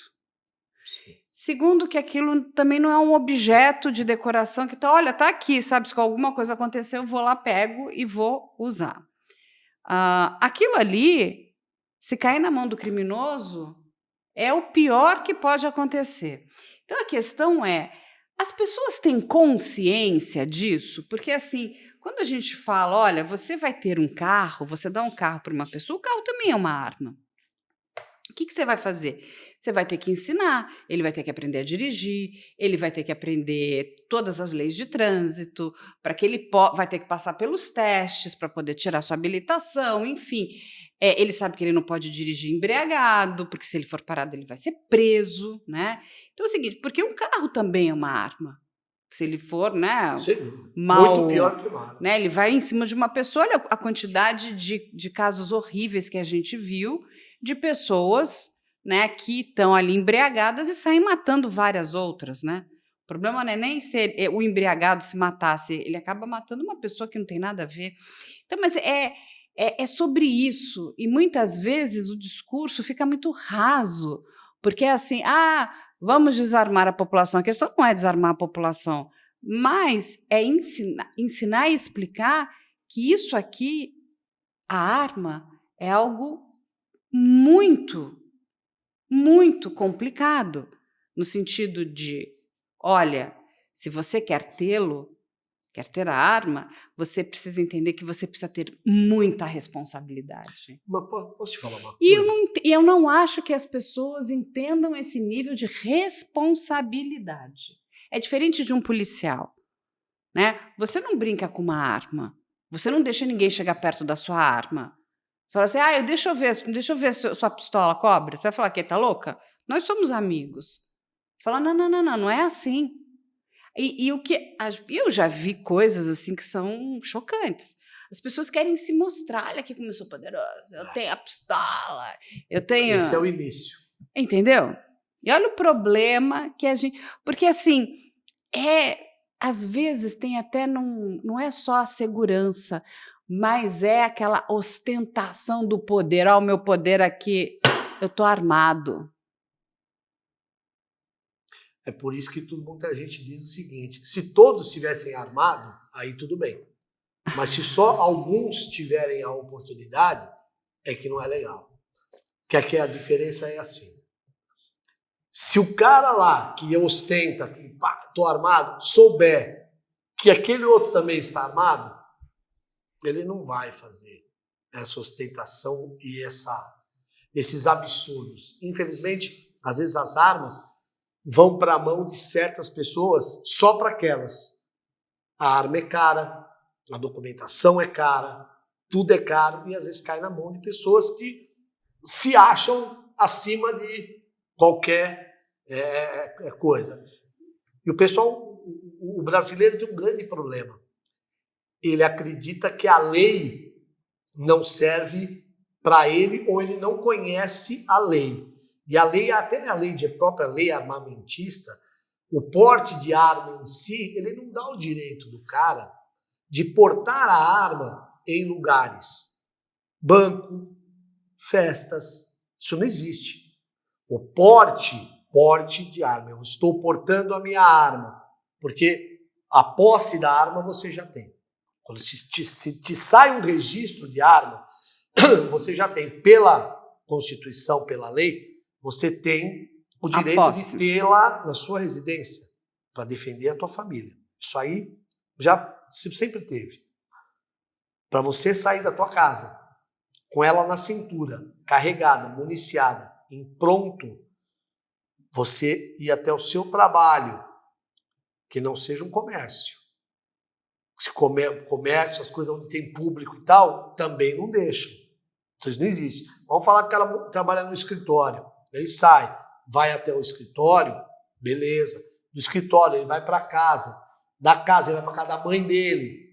Sim. Segundo, que aquilo também não é um objeto de decoração que tá, olha, tá aqui, sabe, se alguma coisa acontecer, eu vou lá, pego e vou usar. Aquilo ali, se cair na mão do criminoso, é o pior que pode acontecer. Então, a questão é, as pessoas têm consciência disso? Porque, assim, quando a gente fala, olha, você vai ter um carro, você dá um carro para uma pessoa, o carro também é uma arma. O que você vai fazer? Você vai ter que ensinar, ele vai ter que aprender a dirigir, ele vai ter que aprender todas as leis de trânsito, para que ele vai ter que passar pelos testes para poder tirar sua habilitação, enfim. Ele sabe que ele não pode dirigir embriagado, porque se ele for parado ele vai ser preso, né? Então é o seguinte, porque um carro também é uma arma. Se ele for, né, Muito mal, pior que uma arma. né, ele vai em cima de uma pessoa, olha a quantidade de casos horríveis que a gente viu, de pessoas, né, que estão ali embriagadas e saem matando várias outras, né? O problema não é nem se o embriagado se matasse, ele acaba matando uma pessoa que não tem nada a ver. Então, mas é sobre isso, e muitas vezes o discurso fica muito raso, porque é assim, vamos desarmar a população. A questão não é desarmar a população, mas é ensinar e explicar que isso aqui, a arma, é algo muito, muito complicado, no sentido de, olha, se você quer quer ter a arma, você precisa entender que você precisa ter muita responsabilidade. Mas posso te falar uma coisa? E eu não acho que as pessoas entendam esse nível de responsabilidade. É diferente de um policial, né? Você não brinca com uma arma, você não deixa ninguém chegar perto da sua arma. Fala assim, deixa eu ver sua pistola, cobra. Você vai falar que tá louca? Nós somos amigos. Fala, não é assim. E o que eu já vi coisas assim que são chocantes. As pessoas querem se mostrar, olha aqui como eu sou poderosa, eu tenho a pistola, eu tenho... Esse é o início. Entendeu? E olha o problema que a gente... Porque, assim, às vezes tem até, não é só a segurança, mas é aquela ostentação do poder. O meu poder aqui, eu tô armado. É por isso que muita gente diz o seguinte, se todos estivessem armados, aí tudo bem. Mas se só alguns tiverem a oportunidade, é que não é legal. Porque aqui a diferença é assim. Se o cara lá que ostenta, que tô armado, souber que aquele outro também está armado, ele não vai fazer essa ostentação e esses absurdos. Infelizmente, às vezes as armas vão para a mão de certas pessoas só para aquelas. A arma é cara, a documentação é cara, tudo é caro e às vezes cai na mão de pessoas que se acham acima de qualquer coisa. E o pessoal, o brasileiro tem um grande problema. Ele acredita que a lei não serve para ele ou ele não conhece a lei. E a lei, até a própria lei armamentista, o porte de arma em si, ele não dá o direito do cara de portar a arma em lugares, banco, festas, isso não existe. O porte de arma, eu estou portando a minha arma, porque a posse da arma você já tem. Quando se te sai um registro de arma, você já tem, pela Constituição, pela lei, você tem o direito de tê-la na sua residência para defender a tua família. Isso aí sempre teve. Para você sair da tua casa com ela na cintura, carregada, municiada, em pronto, você ir até o seu trabalho, que não seja um comércio. Se comércio, as coisas onde tem público e tal, também não deixam. Isso não existe. Vamos falar que o cara trabalha no escritório. Ele sai, vai até o escritório, beleza. Do escritório ele vai para casa. Da casa ele vai para casa da mãe dele.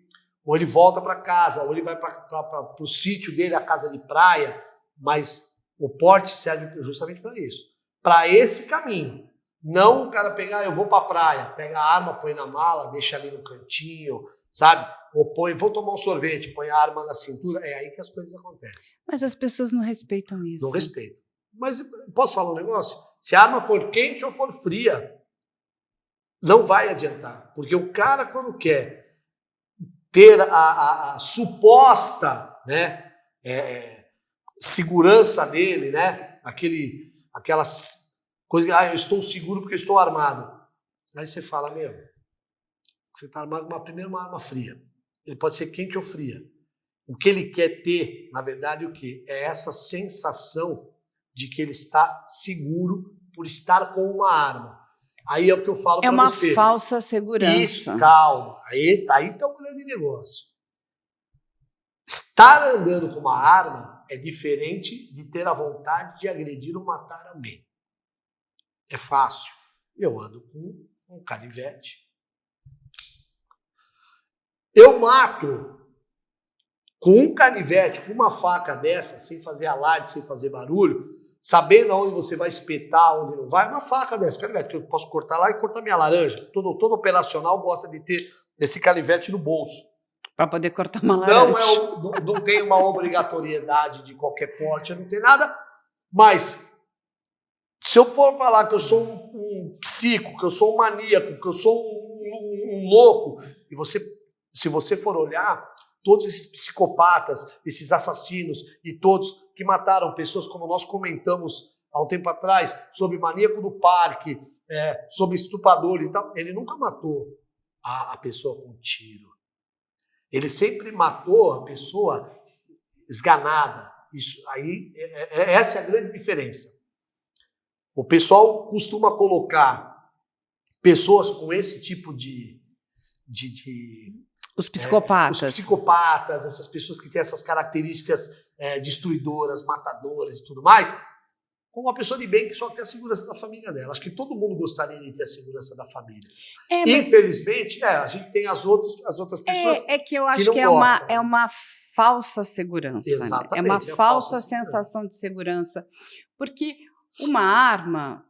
Ou ele volta para casa, ou ele vai para o sítio dele, a casa de praia. Mas o porte serve justamente para isso. Para esse caminho. Não o cara pegar, eu vou para a praia, pega a arma, põe na mala, deixa ali no cantinho, sabe? Ou põe, vou tomar um sorvete, põe a arma na cintura. É aí que as coisas acontecem. Mas as pessoas não respeitam isso. Não respeitam. Mas posso falar um negócio? Se a arma for quente ou for fria, não vai adiantar. Porque o cara, quando quer ter a suposta, né, segurança dele, né, aquelas coisas, eu estou seguro porque eu estou armado. Aí você fala, você está armado com uma arma fria. Ele pode ser quente ou fria. O que ele quer ter, na verdade, o quê? É essa sensação de que ele está seguro por estar com uma arma. Aí é o que eu falo para você. É uma falsa segurança. Isso, calma. Aí está um grande negócio. Estar andando com uma arma é diferente de ter a vontade de agredir ou matar alguém. É fácil. Eu ando com um canivete. Eu mato com um canivete, com uma faca dessa, sem fazer alarde, sem fazer barulho, sabendo aonde você vai espetar, onde não vai, uma faca dessa, canivete, que eu posso cortar lá e cortar minha laranja. Todo operacional gosta de ter esse canivete no bolso. Para poder cortar uma laranja. Não tem uma obrigatoriedade de qualquer porte, não tem nada, mas se eu for falar que eu sou um psico, que eu sou um maníaco, que eu sou um louco, e se você for olhar, todos esses psicopatas, esses assassinos e todos que mataram pessoas, como nós comentamos há um tempo atrás, sobre maníaco do parque, sobre estupradores e tal, ele nunca matou a pessoa com um tiro. Ele sempre matou a pessoa esganada. Isso aí, essa é a grande diferença. O pessoal costuma colocar pessoas com esse tipo de os psicopatas. Os psicopatas, essas pessoas que têm essas características destruidoras, matadoras e tudo mais, como uma pessoa de bem que só quer a segurança da família dela. Acho que todo mundo gostaria de ter a segurança da família. Infelizmente, a gente tem as outras pessoas que eu acho que não gostam. É uma falsa segurança. Exatamente. Né? É uma falsa sensação de segurança. Porque uma arma,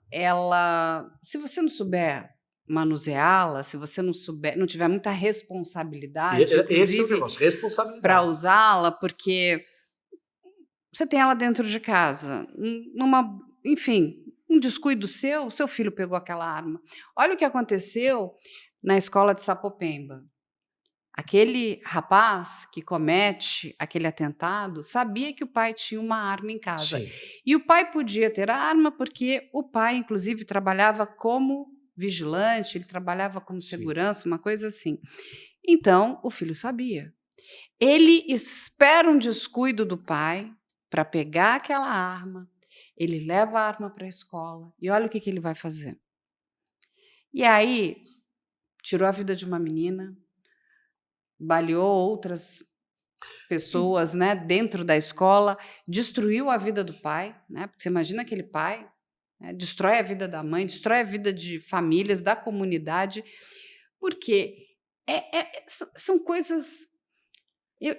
se você não souber manuseá-la, se você não tiver muita responsabilidade, esse é o negócio, responsabilidade, para usá-la, porque você tem ela dentro de casa, enfim, um descuido seu filho pegou aquela arma. Olha o que aconteceu na escola de Sapopemba. Aquele rapaz que comete aquele atentado sabia que o pai tinha uma arma em casa. Sim. E o pai podia ter a arma porque o pai, inclusive, trabalhava como vigilante, ele trabalhava como segurança, uma coisa assim. Então, o filho sabia. Ele espera um descuido do pai para pegar aquela arma, ele leva a arma para a escola e olha o que ele vai fazer. E aí, tirou a vida de uma menina, baleou outras pessoas, né, dentro da escola, destruiu a vida do pai, né, porque você imagina aquele pai, né, destrói a vida da mãe, destrói a vida de famílias, da comunidade, porque são coisas...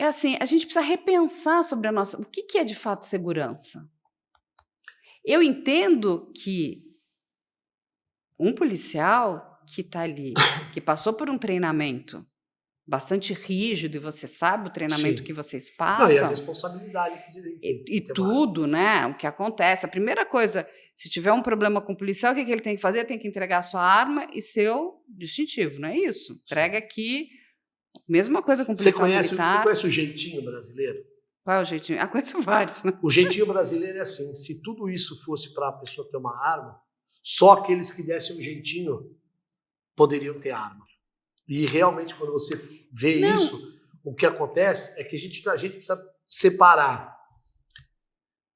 assim, a gente precisa repensar sobre o que é de fato segurança. Eu entendo que um policial que está ali, que passou por um treinamento bastante rígido, e você sabe o treinamento que vocês passam. Não, e a responsabilidade. E tudo, né? O que acontece. A primeira coisa, se tiver um problema com o policial, o que ele tem que fazer? Tem que entregar a sua arma e seu distintivo, não é isso? Entrega aqui. Mesma coisa com o policial militar. Você conhece o jeitinho brasileiro? Qual é o jeitinho? Conheço vários, né? O jeitinho brasileiro é assim, se tudo isso fosse para a pessoa ter uma arma, só aqueles que dessem um jeitinho poderiam ter arma. E realmente, quando você vê Não. isso, o que acontece é que a gente precisa separar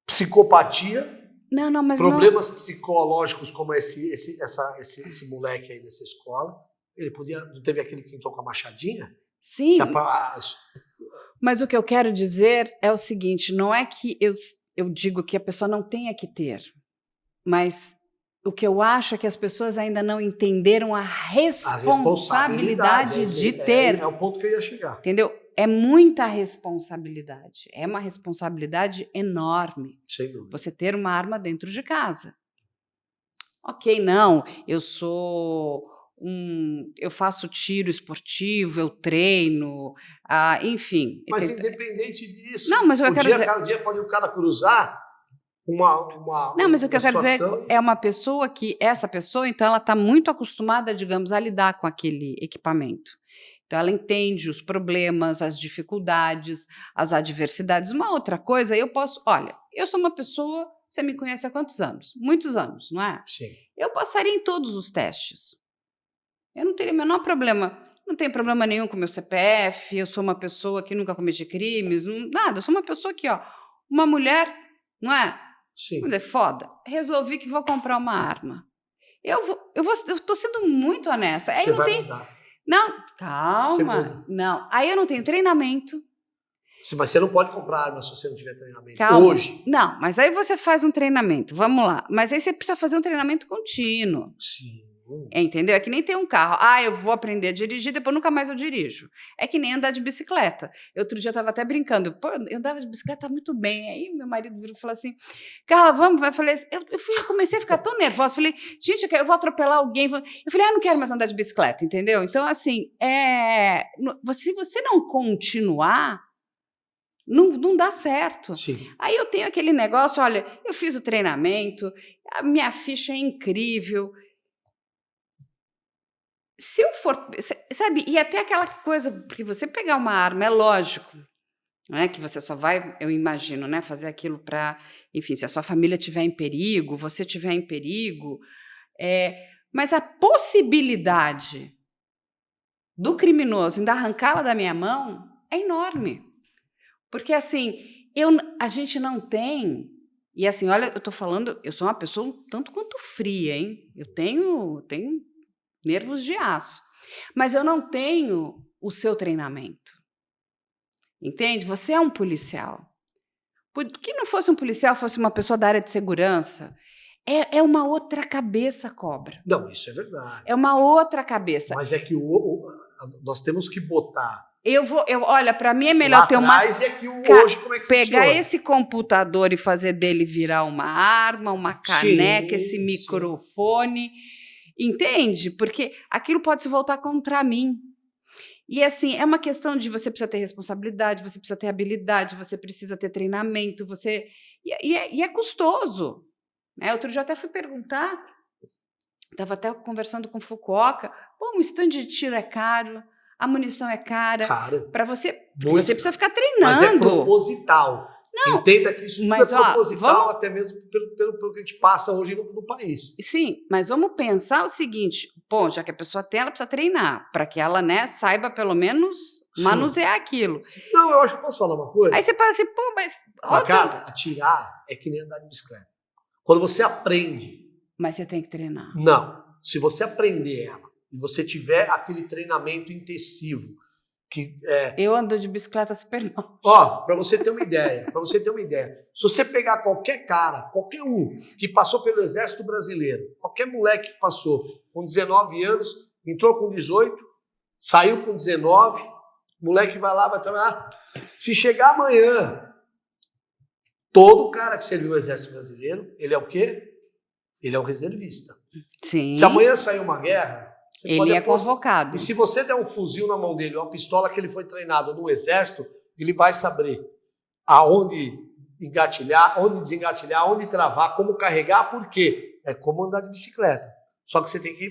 psicopatia, Não, mas problemas psicológicos como esse moleque aí dessa escola. Ele podia, não teve aquele que entrou com a machadinha? Sim, mas o que eu quero dizer é o seguinte, não é que eu digo que a pessoa não tenha que ter, mas o que eu acho é que as pessoas ainda não entenderam a responsabilidade de ter. É o ponto que eu ia chegar. Entendeu? É muita responsabilidade. É uma responsabilidade enorme. Sem dúvida. Você ter uma arma dentro de casa. Ok, não, eu faço tiro esportivo, eu treino, enfim. Mas independente disso, não, mas o dia pode o cara cruzar não, mas o que eu quero dizer é essa pessoa, então, ela está muito acostumada, digamos, a lidar com aquele equipamento. Então, ela entende os problemas, as dificuldades, as adversidades. Uma outra coisa, olha, eu sou uma pessoa, você me conhece há quantos anos? Muitos anos, não é? Sim. Eu passaria em todos os testes. Eu não teria o menor problema. Não tenho problema nenhum com o meu CPF, eu sou uma pessoa que nunca cometi crimes, nada. Eu sou uma pessoa que, uma mulher, não é? Sim. Mulher foda. Resolvi que vou comprar uma arma. Eu estou sendo muito honesta. Aí você não vai tem... mudar. Não, calma. Não. Aí eu não tenho treinamento. Sim, mas você não pode comprar arma se você não tiver treinamento. Calma. Hoje. Não, mas aí você faz um treinamento. Vamos lá. Mas aí você precisa fazer um treinamento contínuo. Sim. Entendeu? É que nem ter um carro. Eu vou aprender a dirigir, depois nunca mais eu dirijo. É que nem andar de bicicleta. Outro dia eu estava até brincando. Eu andava de bicicleta muito bem. Aí meu marido virou e falou assim, Carla, vamos? Eu falei, eu comecei a ficar tão nervosa. Falei, gente, eu vou atropelar alguém. Eu falei, não quero mais andar de bicicleta, entendeu? Então, assim, se você não continuar, não dá certo. Sim. Aí eu tenho aquele negócio, olha, eu fiz o treinamento, a minha ficha é incrível. Se eu for, sabe, e até aquela coisa, porque você pegar uma arma, é lógico, né, que você só vai, eu imagino, né, fazer aquilo para, enfim, se a sua família estiver em perigo, você estiver em perigo, mas a possibilidade do criminoso ainda arrancá-la da minha mão é enorme. Porque, assim, a gente não tem... E, assim, olha, eu tô falando... Eu sou uma pessoa um tanto quanto fria, hein? Eu tenho nervos de aço. Mas eu não tenho o seu treinamento. Entende? Você é um policial. Por que não fosse um policial, fosse uma pessoa da área de segurança? É uma outra cabeça, Cobra. Não, isso é verdade. É uma outra cabeça. Mas é que nós temos que botar... Olha, para mim é melhor ter uma... hoje, como é que pegar funciona? esse computador e fazer dele virar uma arma, uma caneca, esse microfone, entende? Porque aquilo pode se voltar contra mim. E assim, é uma questão de você precisa ter responsabilidade, você precisa ter habilidade, você precisa ter treinamento, e é custoso. Né? Outro dia eu até fui perguntar, estava até conversando com o Fukuoka, um stand de tiro é caro, a munição é cara. Para você precisa ficar treinando. Mas é proposital. Não, entenda que isso tudo é proposital, até mesmo pelo que a gente passa hoje no país. Sim, mas vamos pensar o seguinte, já que a pessoa tem, ela precisa treinar, para que ela, né, saiba pelo menos manusear aquilo. Não, eu acho que posso falar uma coisa? Aí você pensa assim, mas... Cara, atirar é que nem andar de bicicleta. Quando você aprende... Mas você tem que treinar. Não, se você aprender ela, e você tiver aquele treinamento intensivo, eu ando de bicicleta super mal. Para você ter uma ideia, se você pegar qualquer cara, qualquer um que passou pelo Exército Brasileiro, qualquer moleque que passou com 19 anos, entrou com 18, saiu com 19, moleque vai lá, vai trabalhar. Se chegar amanhã, todo cara que serviu o Exército Brasileiro, ele é o quê? Ele é um reservista. Sim. Se amanhã sair uma guerra, ele é convocado. E se você der um fuzil na mão dele, uma pistola que ele foi treinado no exército, ele vai saber aonde engatilhar, onde desengatilhar, onde travar, como carregar, por quê? É como andar de bicicleta. Só que você tem que...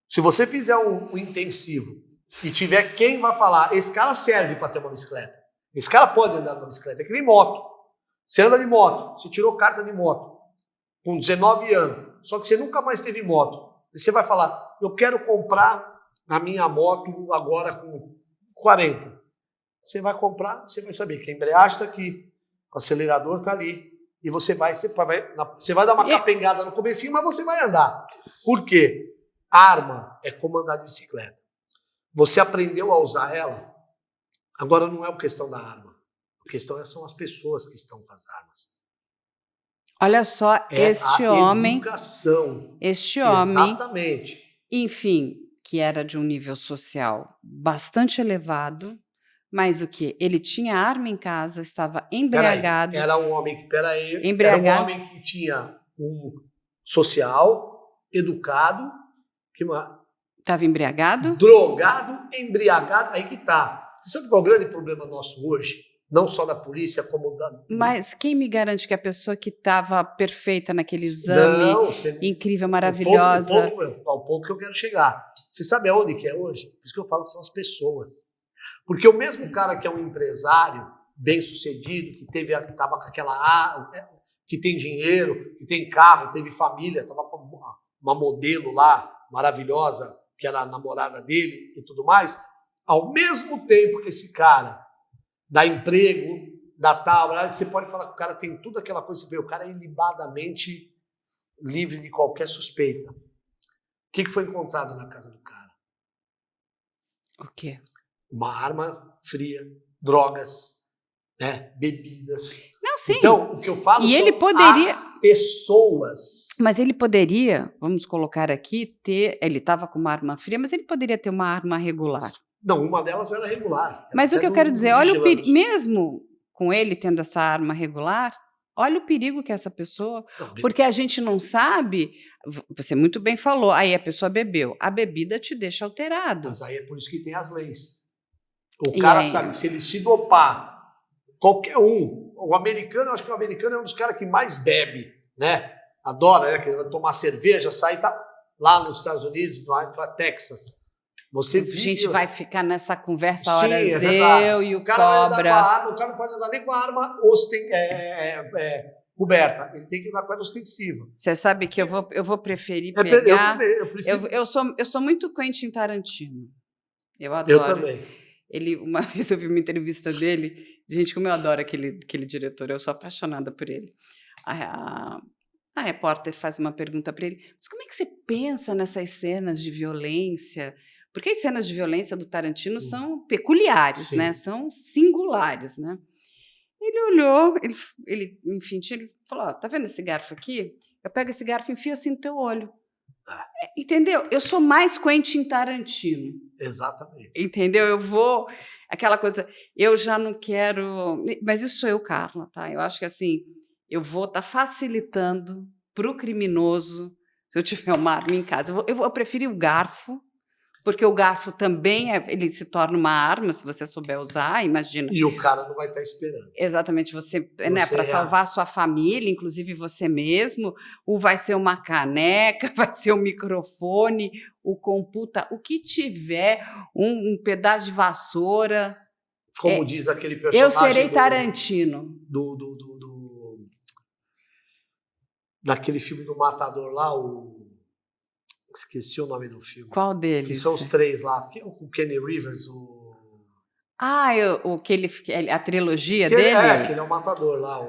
Se você fizer um intensivo e tiver quem vai falar, esse cara serve para ter uma bicicleta. Esse cara pode andar numa bicicleta. É que nem moto. Você anda de moto, você tirou carta de moto com 19 anos, só que você nunca mais teve moto. Você vai falar, eu quero comprar na minha moto agora com 40. Você vai comprar, você vai saber que a embreagem está aqui, o acelerador está ali, e você vai dar uma capengada no comecinho, mas você vai andar. Por quê? Arma é como andar de bicicleta. Você aprendeu a usar ela, agora não é uma questão da arma. A questão são as pessoas que estão com as armas. Olha só, este homem... educação. Este homem... Exatamente. Enfim, que era de um nível social bastante elevado, mas o quê? Ele tinha arma em casa, estava embriagado. Era um homem embriagado. Era um homem que tinha um social, educado, que estava embriagado? Drogado, embriagado, aí que tá. Você sabe qual é o grande problema nosso hoje? Não só da polícia, como da... Mas quem me garante que a pessoa que estava perfeita naquele exame, incrível, maravilhosa... O ponto que eu quero chegar. Você sabe aonde que é hoje? Por isso que eu falo que são as pessoas. Porque o mesmo cara que é um empresário bem-sucedido, que estava com aquela... que tem dinheiro, que tem carro, teve família, estava com uma modelo lá, maravilhosa, que era a namorada dele e tudo mais, ao mesmo tempo que esse cara dá emprego, dá tal, você pode falar que o cara tem tudo aquela coisa, você vê, o cara é ilibadamente livre de qualquer suspeita. O que foi encontrado na casa do cara? O quê? Uma arma fria, drogas, né, bebidas. Não, sim. Então, o que eu falo e são ele poderia... as pessoas. Mas ele poderia, vamos colocar aqui, ele estava com uma arma fria, mas ele poderia ter uma arma regular. Não, uma delas era regular. Mas o que eu quero dizer, olha o perigo, mesmo com ele tendo essa arma regular, olha o perigo que é essa pessoa, porque a gente não sabe, você muito bem falou, aí a pessoa bebeu, a bebida te deixa alterado. Mas aí é por isso que tem as leis. O cara sabe, se ele se dopar, qualquer um, o americano, eu acho que o americano é um dos caras que mais bebe, né? Adora, né? Que vai tomar cerveja, sai lá nos Estados Unidos, no Texas. Você a gente vai ficar nessa conversa horas, eu e o cara Cobra. O cara não pode andar nem com a arma coberta, ele tem que andar com ela ostensiva. Você sabe que eu vou preferir pegar... Eu sou muito Quentin Tarantino. Eu adoro. Eu também. Uma vez eu vi uma entrevista dele, gente, como eu adoro aquele diretor, eu sou apaixonada por ele. A repórter faz uma pergunta para ele, mas como é que você pensa nessas cenas de violência? Porque as cenas de violência do Tarantino são peculiares, né? São singulares, né? Ele olhou, enfim, ele falou, tá vendo esse garfo aqui? Eu pego esse garfo e enfio assim no teu olho. Entendeu? Eu sou mais Quentin Tarantino. Exatamente. Entendeu? Aquela coisa, eu já não quero... Mas isso sou eu, Carla, tá? Eu acho que assim, eu vou estar facilitando para o criminoso, se eu tiver uma arma em casa. Eu prefiro o garfo, porque o garfo também ele se torna uma arma, se você souber usar, imagina. E o cara não vai estar esperando. Exatamente, né, para salvar a sua família, inclusive você mesmo, vai ser uma caneca, vai ser um microfone, o o que tiver, um pedaço de vassoura. Como diz aquele personagem... Eu serei Tarantino. Daquele filme do Matador lá, esqueci o nome do filme. Qual deles? Que são os três lá. O Kenny Rivers, a trilogia dele? Que ele é o matador lá.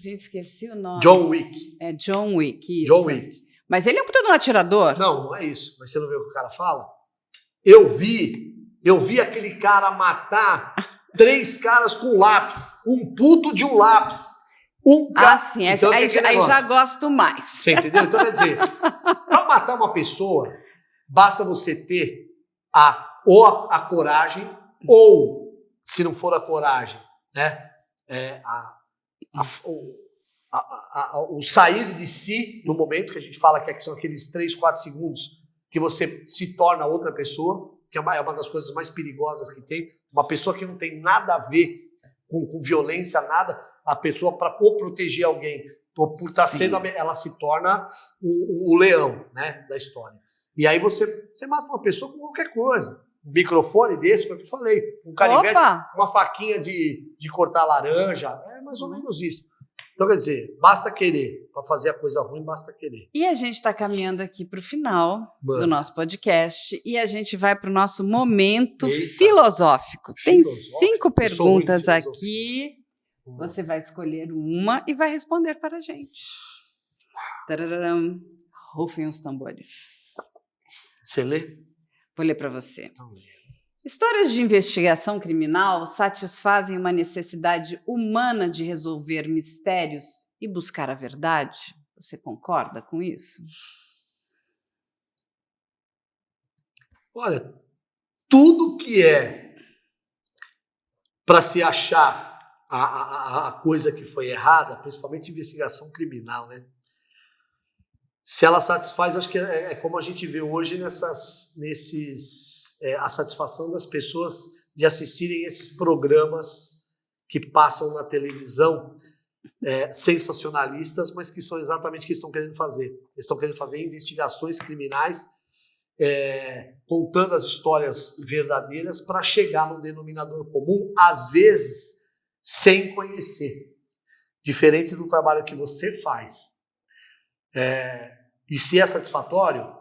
Gente, esqueci o nome. John Wick. É John Wick, isso. John Wick. Mas ele é um puta de um atirador. Não é isso. Mas você não vê o que o cara fala? Eu vi aquele cara matar 3 caras com lápis. Um puto de um lápis. Sim, então, aí já gosto mais. Você entendeu? Então, quer dizer, para matar uma pessoa, basta você ter ou a coragem, ou, se não for a coragem, né, o sair de si no momento que a gente fala que são aqueles 3, 4 segundos que você se torna outra pessoa, que é uma das coisas mais perigosas que tem. Uma pessoa que não tem nada a ver com violência, nada... A pessoa, para proteger alguém, por estar sendo, ela se torna o leão, né, da história. E aí você mata uma pessoa com qualquer coisa. Um microfone desse, que eu te falei, um canivete, uma faquinha de cortar laranja, é mais ou menos isso. Então, quer dizer, basta querer. Para fazer a coisa ruim, basta querer. E a gente está caminhando aqui para o final do Mano, nosso podcast e a gente vai para o nosso momento Eita. filosófico. Tem Filosófico? 5 Eu sou ruim de perguntas filosofia. aqui. Você vai escolher uma e vai responder para a gente. Tararam. Rufem os tambores. Você lê? Vou ler para você. Então, lê. Histórias de investigação criminal satisfazem uma necessidade humana de resolver mistérios e buscar a verdade? Você concorda com isso? Olha, tudo que é para se achar a coisa que foi errada, principalmente investigação criminal, né? Se ela satisfaz, acho que é como a gente vê hoje a satisfação das pessoas de assistirem esses programas que passam na televisão, sensacionalistas, mas que são exatamente o que estão querendo fazer. Eles estão querendo fazer investigações criminais, contando as histórias verdadeiras para chegar num denominador comum, às vezes sem conhecer. Diferente do trabalho que você faz. E se é satisfatório,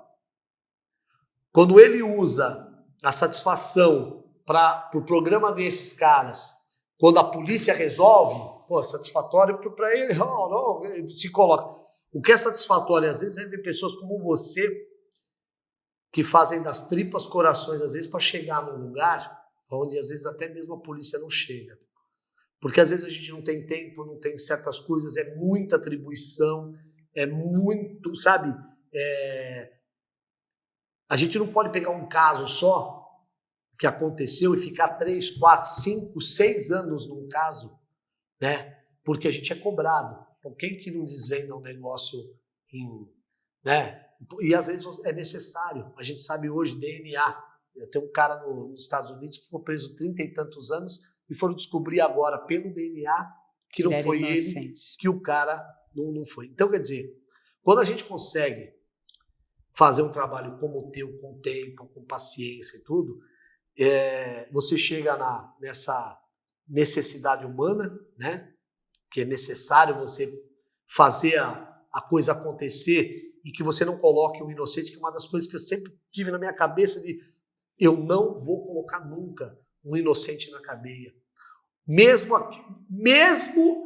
quando ele usa a satisfação para o programa desses caras, quando a polícia resolve, pô, satisfatório para ele, não, ele se coloca. O que é satisfatório, às vezes, é ver pessoas como você que fazem das tripas corações, às vezes, para chegar num lugar onde, às vezes, até mesmo a polícia não chega. Porque, às vezes, a gente não tem tempo, não tem certas coisas, é muita atribuição, é muito, sabe? A gente não pode pegar um caso só que aconteceu e ficar 3, 4, 5, 6 anos num caso, né? Porque a gente é cobrado. Então, quem que não desvenda um negócio né? E às vezes é necessário. A gente sabe hoje, DNA. Tem um cara nos Estados Unidos que ficou preso 30 e tantos anos e foram descobrir agora pelo DNA que não foi ele, que o cara não foi. Então, quer dizer, quando a gente consegue fazer um trabalho como o teu, com tempo, com paciência e tudo, você chega nessa necessidade humana, né? Que é necessário você fazer a coisa acontecer e que você não coloque um inocente, que é uma das coisas que eu sempre tive na minha cabeça de eu não vou colocar nunca um inocente na cadeia. Mesmo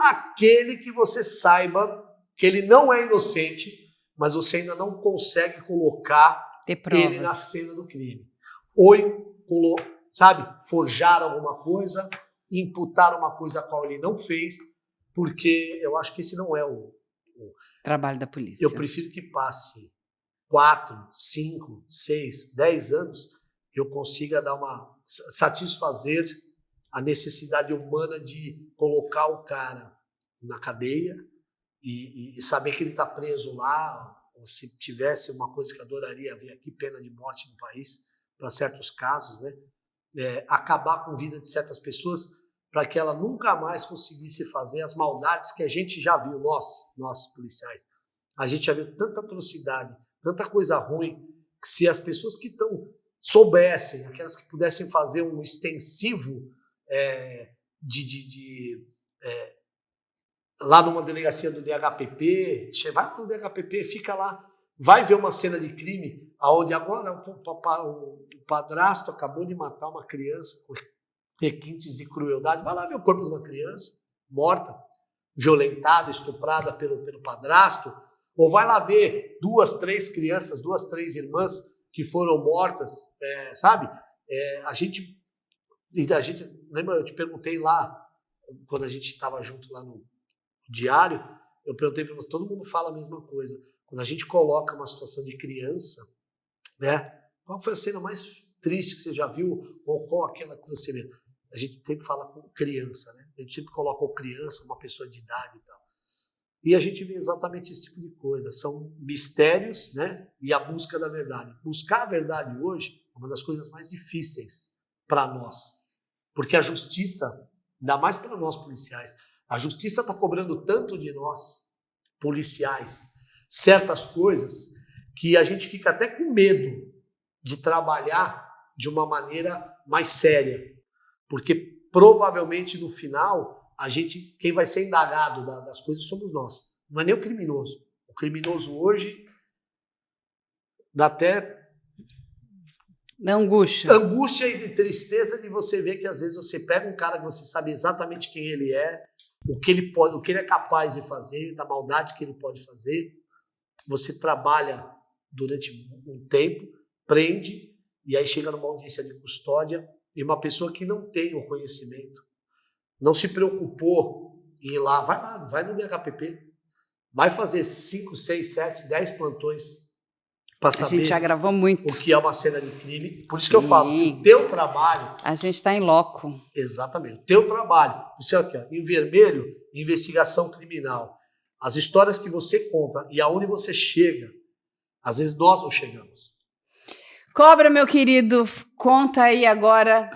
aquele que você saiba que ele não é inocente, mas você ainda não consegue colocar ele na cena do crime. Ou, sabe, forjar alguma coisa, imputar uma coisa a qual ele não fez, porque eu acho que esse não é o trabalho da polícia. Eu prefiro que passe 4, 5, 6, 10 anos, eu consiga satisfazer a necessidade humana de colocar o cara na cadeia e saber que ele está preso lá, ou se tivesse uma coisa que eu adoraria ver aqui, pena de morte no país, para certos casos, né? Acabar com a vida de certas pessoas para que ela nunca mais conseguisse fazer as maldades que a gente já viu, nós policiais. A gente já viu tanta atrocidade, tanta coisa ruim, que se as pessoas que soubessem, aquelas que pudessem fazer um extensivo lá numa delegacia do DHPP, vai no DHPP, fica lá, vai ver uma cena de crime, onde agora o padrasto acabou de matar uma criança com requintes de crueldade, vai lá ver o corpo de uma criança morta, violentada, estuprada pelo padrasto, ou vai lá ver 2, 3 crianças, 2, 3 irmãs que foram mortas, sabe? A gente, lembra, eu te perguntei lá, quando a gente estava junto lá no diário, eu perguntei para você, todo mundo fala a mesma coisa. Quando a gente coloca uma situação de criança, né? Qual foi a cena mais triste que você já viu? Ou qual aquela que você vê? A gente sempre fala com criança, né? A gente sempre coloca uma criança, uma pessoa de idade e tal. E a gente vê exatamente esse tipo de coisa. São mistérios, né? E a busca da verdade. Buscar a verdade hoje é uma das coisas mais difíceis para nós. Porque a justiça, ainda mais para nós policiais, a justiça está cobrando tanto de nós, policiais, certas coisas que a gente fica até com medo de trabalhar de uma maneira mais séria. Porque provavelmente no final quem vai ser indagado das coisas somos nós. Não é nem o criminoso. O criminoso hoje dá até angústia e tristeza de você ver que às vezes você pega um cara que você sabe exatamente quem ele é, o que ele é capaz de fazer, da maldade que ele pode fazer. Você trabalha durante um tempo, prende, e aí chega numa audiência de custódia, e uma pessoa que não tem o conhecimento, não se preocupou em ir lá, vai no DHPP, vai fazer 5, 6, 7, 10 plantões para saber. A gente já gravou muito. O que é uma cena de crime. Por isso que eu falo, o teu trabalho... A gente está em loco. Exatamente. O teu trabalho, você aqui, ó, em vermelho, investigação criminal. As histórias que você conta e aonde você chega, às vezes nós não chegamos. Cobra, meu querido, conta aí agora,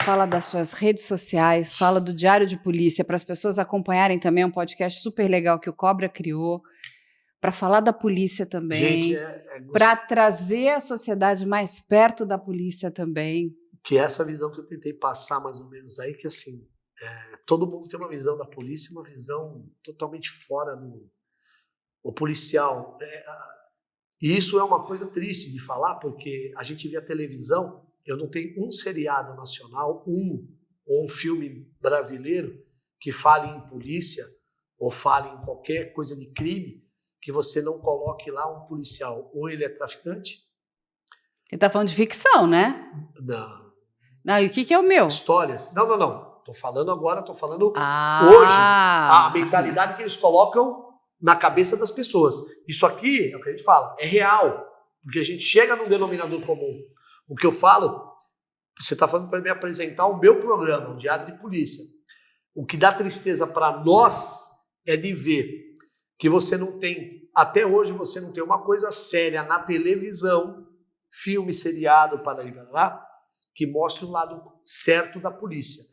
fala das suas redes sociais, fala do Diário de Polícia, para as pessoas acompanharem também um podcast super legal que o Cobra criou, para falar da polícia também, para trazer a sociedade mais perto da polícia também. Que é essa visão que eu tentei passar mais ou menos aí, que assim, todo mundo tem uma visão da polícia, uma visão totalmente fora do policial. E isso é uma coisa triste de falar, porque a gente vê a televisão, eu não tenho um seriado nacional, ou um filme brasileiro que fale em polícia, ou fale em qualquer coisa de crime, que você não coloque lá um policial. Ou ele é traficante. Você está falando de ficção, né? Não. Não, e o que é o meu? Histórias. Não. Estou falando hoje. A mentalidade que eles colocam na cabeça das pessoas. Isso aqui, é o que a gente fala, é real. Porque a gente chega num denominador comum. O que eu falo, você está falando para me apresentar o meu programa, o Diário de Polícia. O que dá tristeza para nós é de ver que você não tem, até hoje você não tem uma coisa séria na televisão, filme, seriado, lá, que mostre o lado certo da polícia.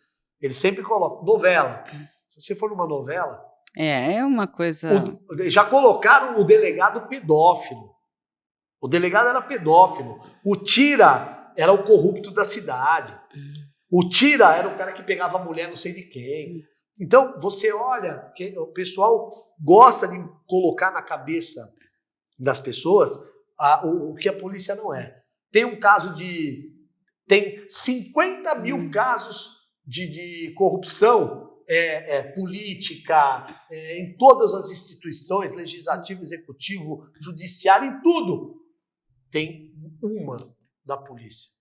Eles sempre colocam novela. Se você for numa novela... É uma coisa... Já colocaram o delegado pedófilo. O delegado era pedófilo. O tira era o corrupto da cidade. O tira era o cara que pegava a mulher não sei de quem. Então, você olha, que o pessoal gosta de colocar na cabeça das pessoas o que a polícia não é. Tem um caso tem 50 mil casos de corrupção política, em todas as instituições, legislativo, executivo, judiciário, em tudo. Tem uma da polícia.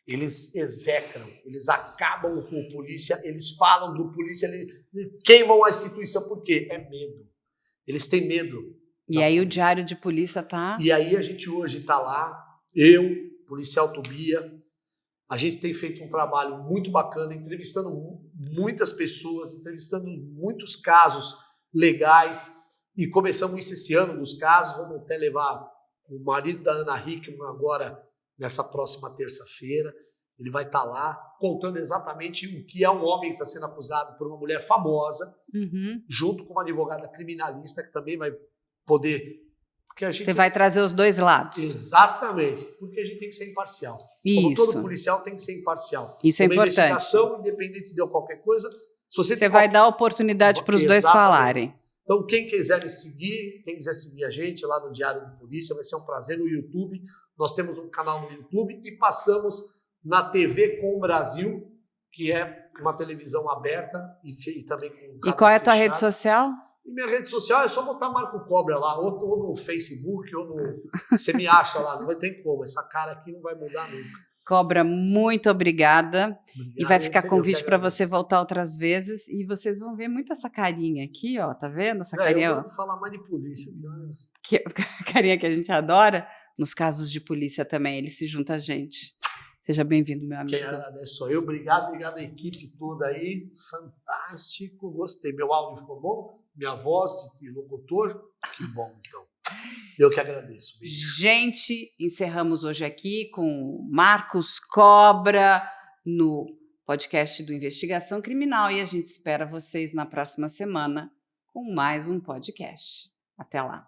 Eles execram, eles acabam com a polícia, eles falam do polícia, eles queimam a instituição. Por quê? É medo. Eles têm medo. E aí polícia. O Diário de Polícia tá... E aí a gente hoje está lá, eu, policial Tobia, a gente tem feito um trabalho muito bacana, entrevistando muitas pessoas, entrevistando muitos casos legais, e começamos isso esse ano dos casos, vamos até levar o marido da Ana Hickman agora, nessa próxima terça-feira. Ele vai estar lá contando exatamente o que é um homem que está sendo acusado por uma mulher famosa, junto com uma advogada criminalista que também vai poder... Você vai trazer os dois lados. Exatamente, porque a gente tem que ser imparcial. Isso. Como todo policial tem que ser imparcial. Isso é importante. Uma investigação, independente de qualquer coisa... Você vai dar oportunidade para os dois falarem. Então, quem quiser me seguir, quem quiser seguir a gente lá no Diário de Polícia, vai ser um prazer no YouTube. Nós temos um canal no YouTube e passamos na TV Com Brasil, que é uma televisão aberta e também com... E qual é a tua rede social? E minha rede social é só botar Marco Cobra lá, ou no Facebook, ou no... Você me acha lá, não vai ter como. Essa cara aqui não vai mudar nunca. Cobra, muito obrigada. E vai ficar convite para você voltar outras vezes. E vocês vão ver muito essa carinha aqui, ó. Tá vendo? Essa carinha. Eu vou falar mais de polícia. A carinha que a gente adora. Nos casos de polícia também, ele se junta a gente. Seja bem-vindo, meu amigo. Quem agradece sou eu. Obrigado a equipe toda aí. Fantástico, gostei. Meu áudio ficou bom? Minha voz de locutor? Que bom, então. Eu que agradeço. Beijo. Gente, encerramos hoje aqui com Marcos Cobra no podcast do Investigação Criminal e a gente espera vocês na próxima semana com mais um podcast. Até lá.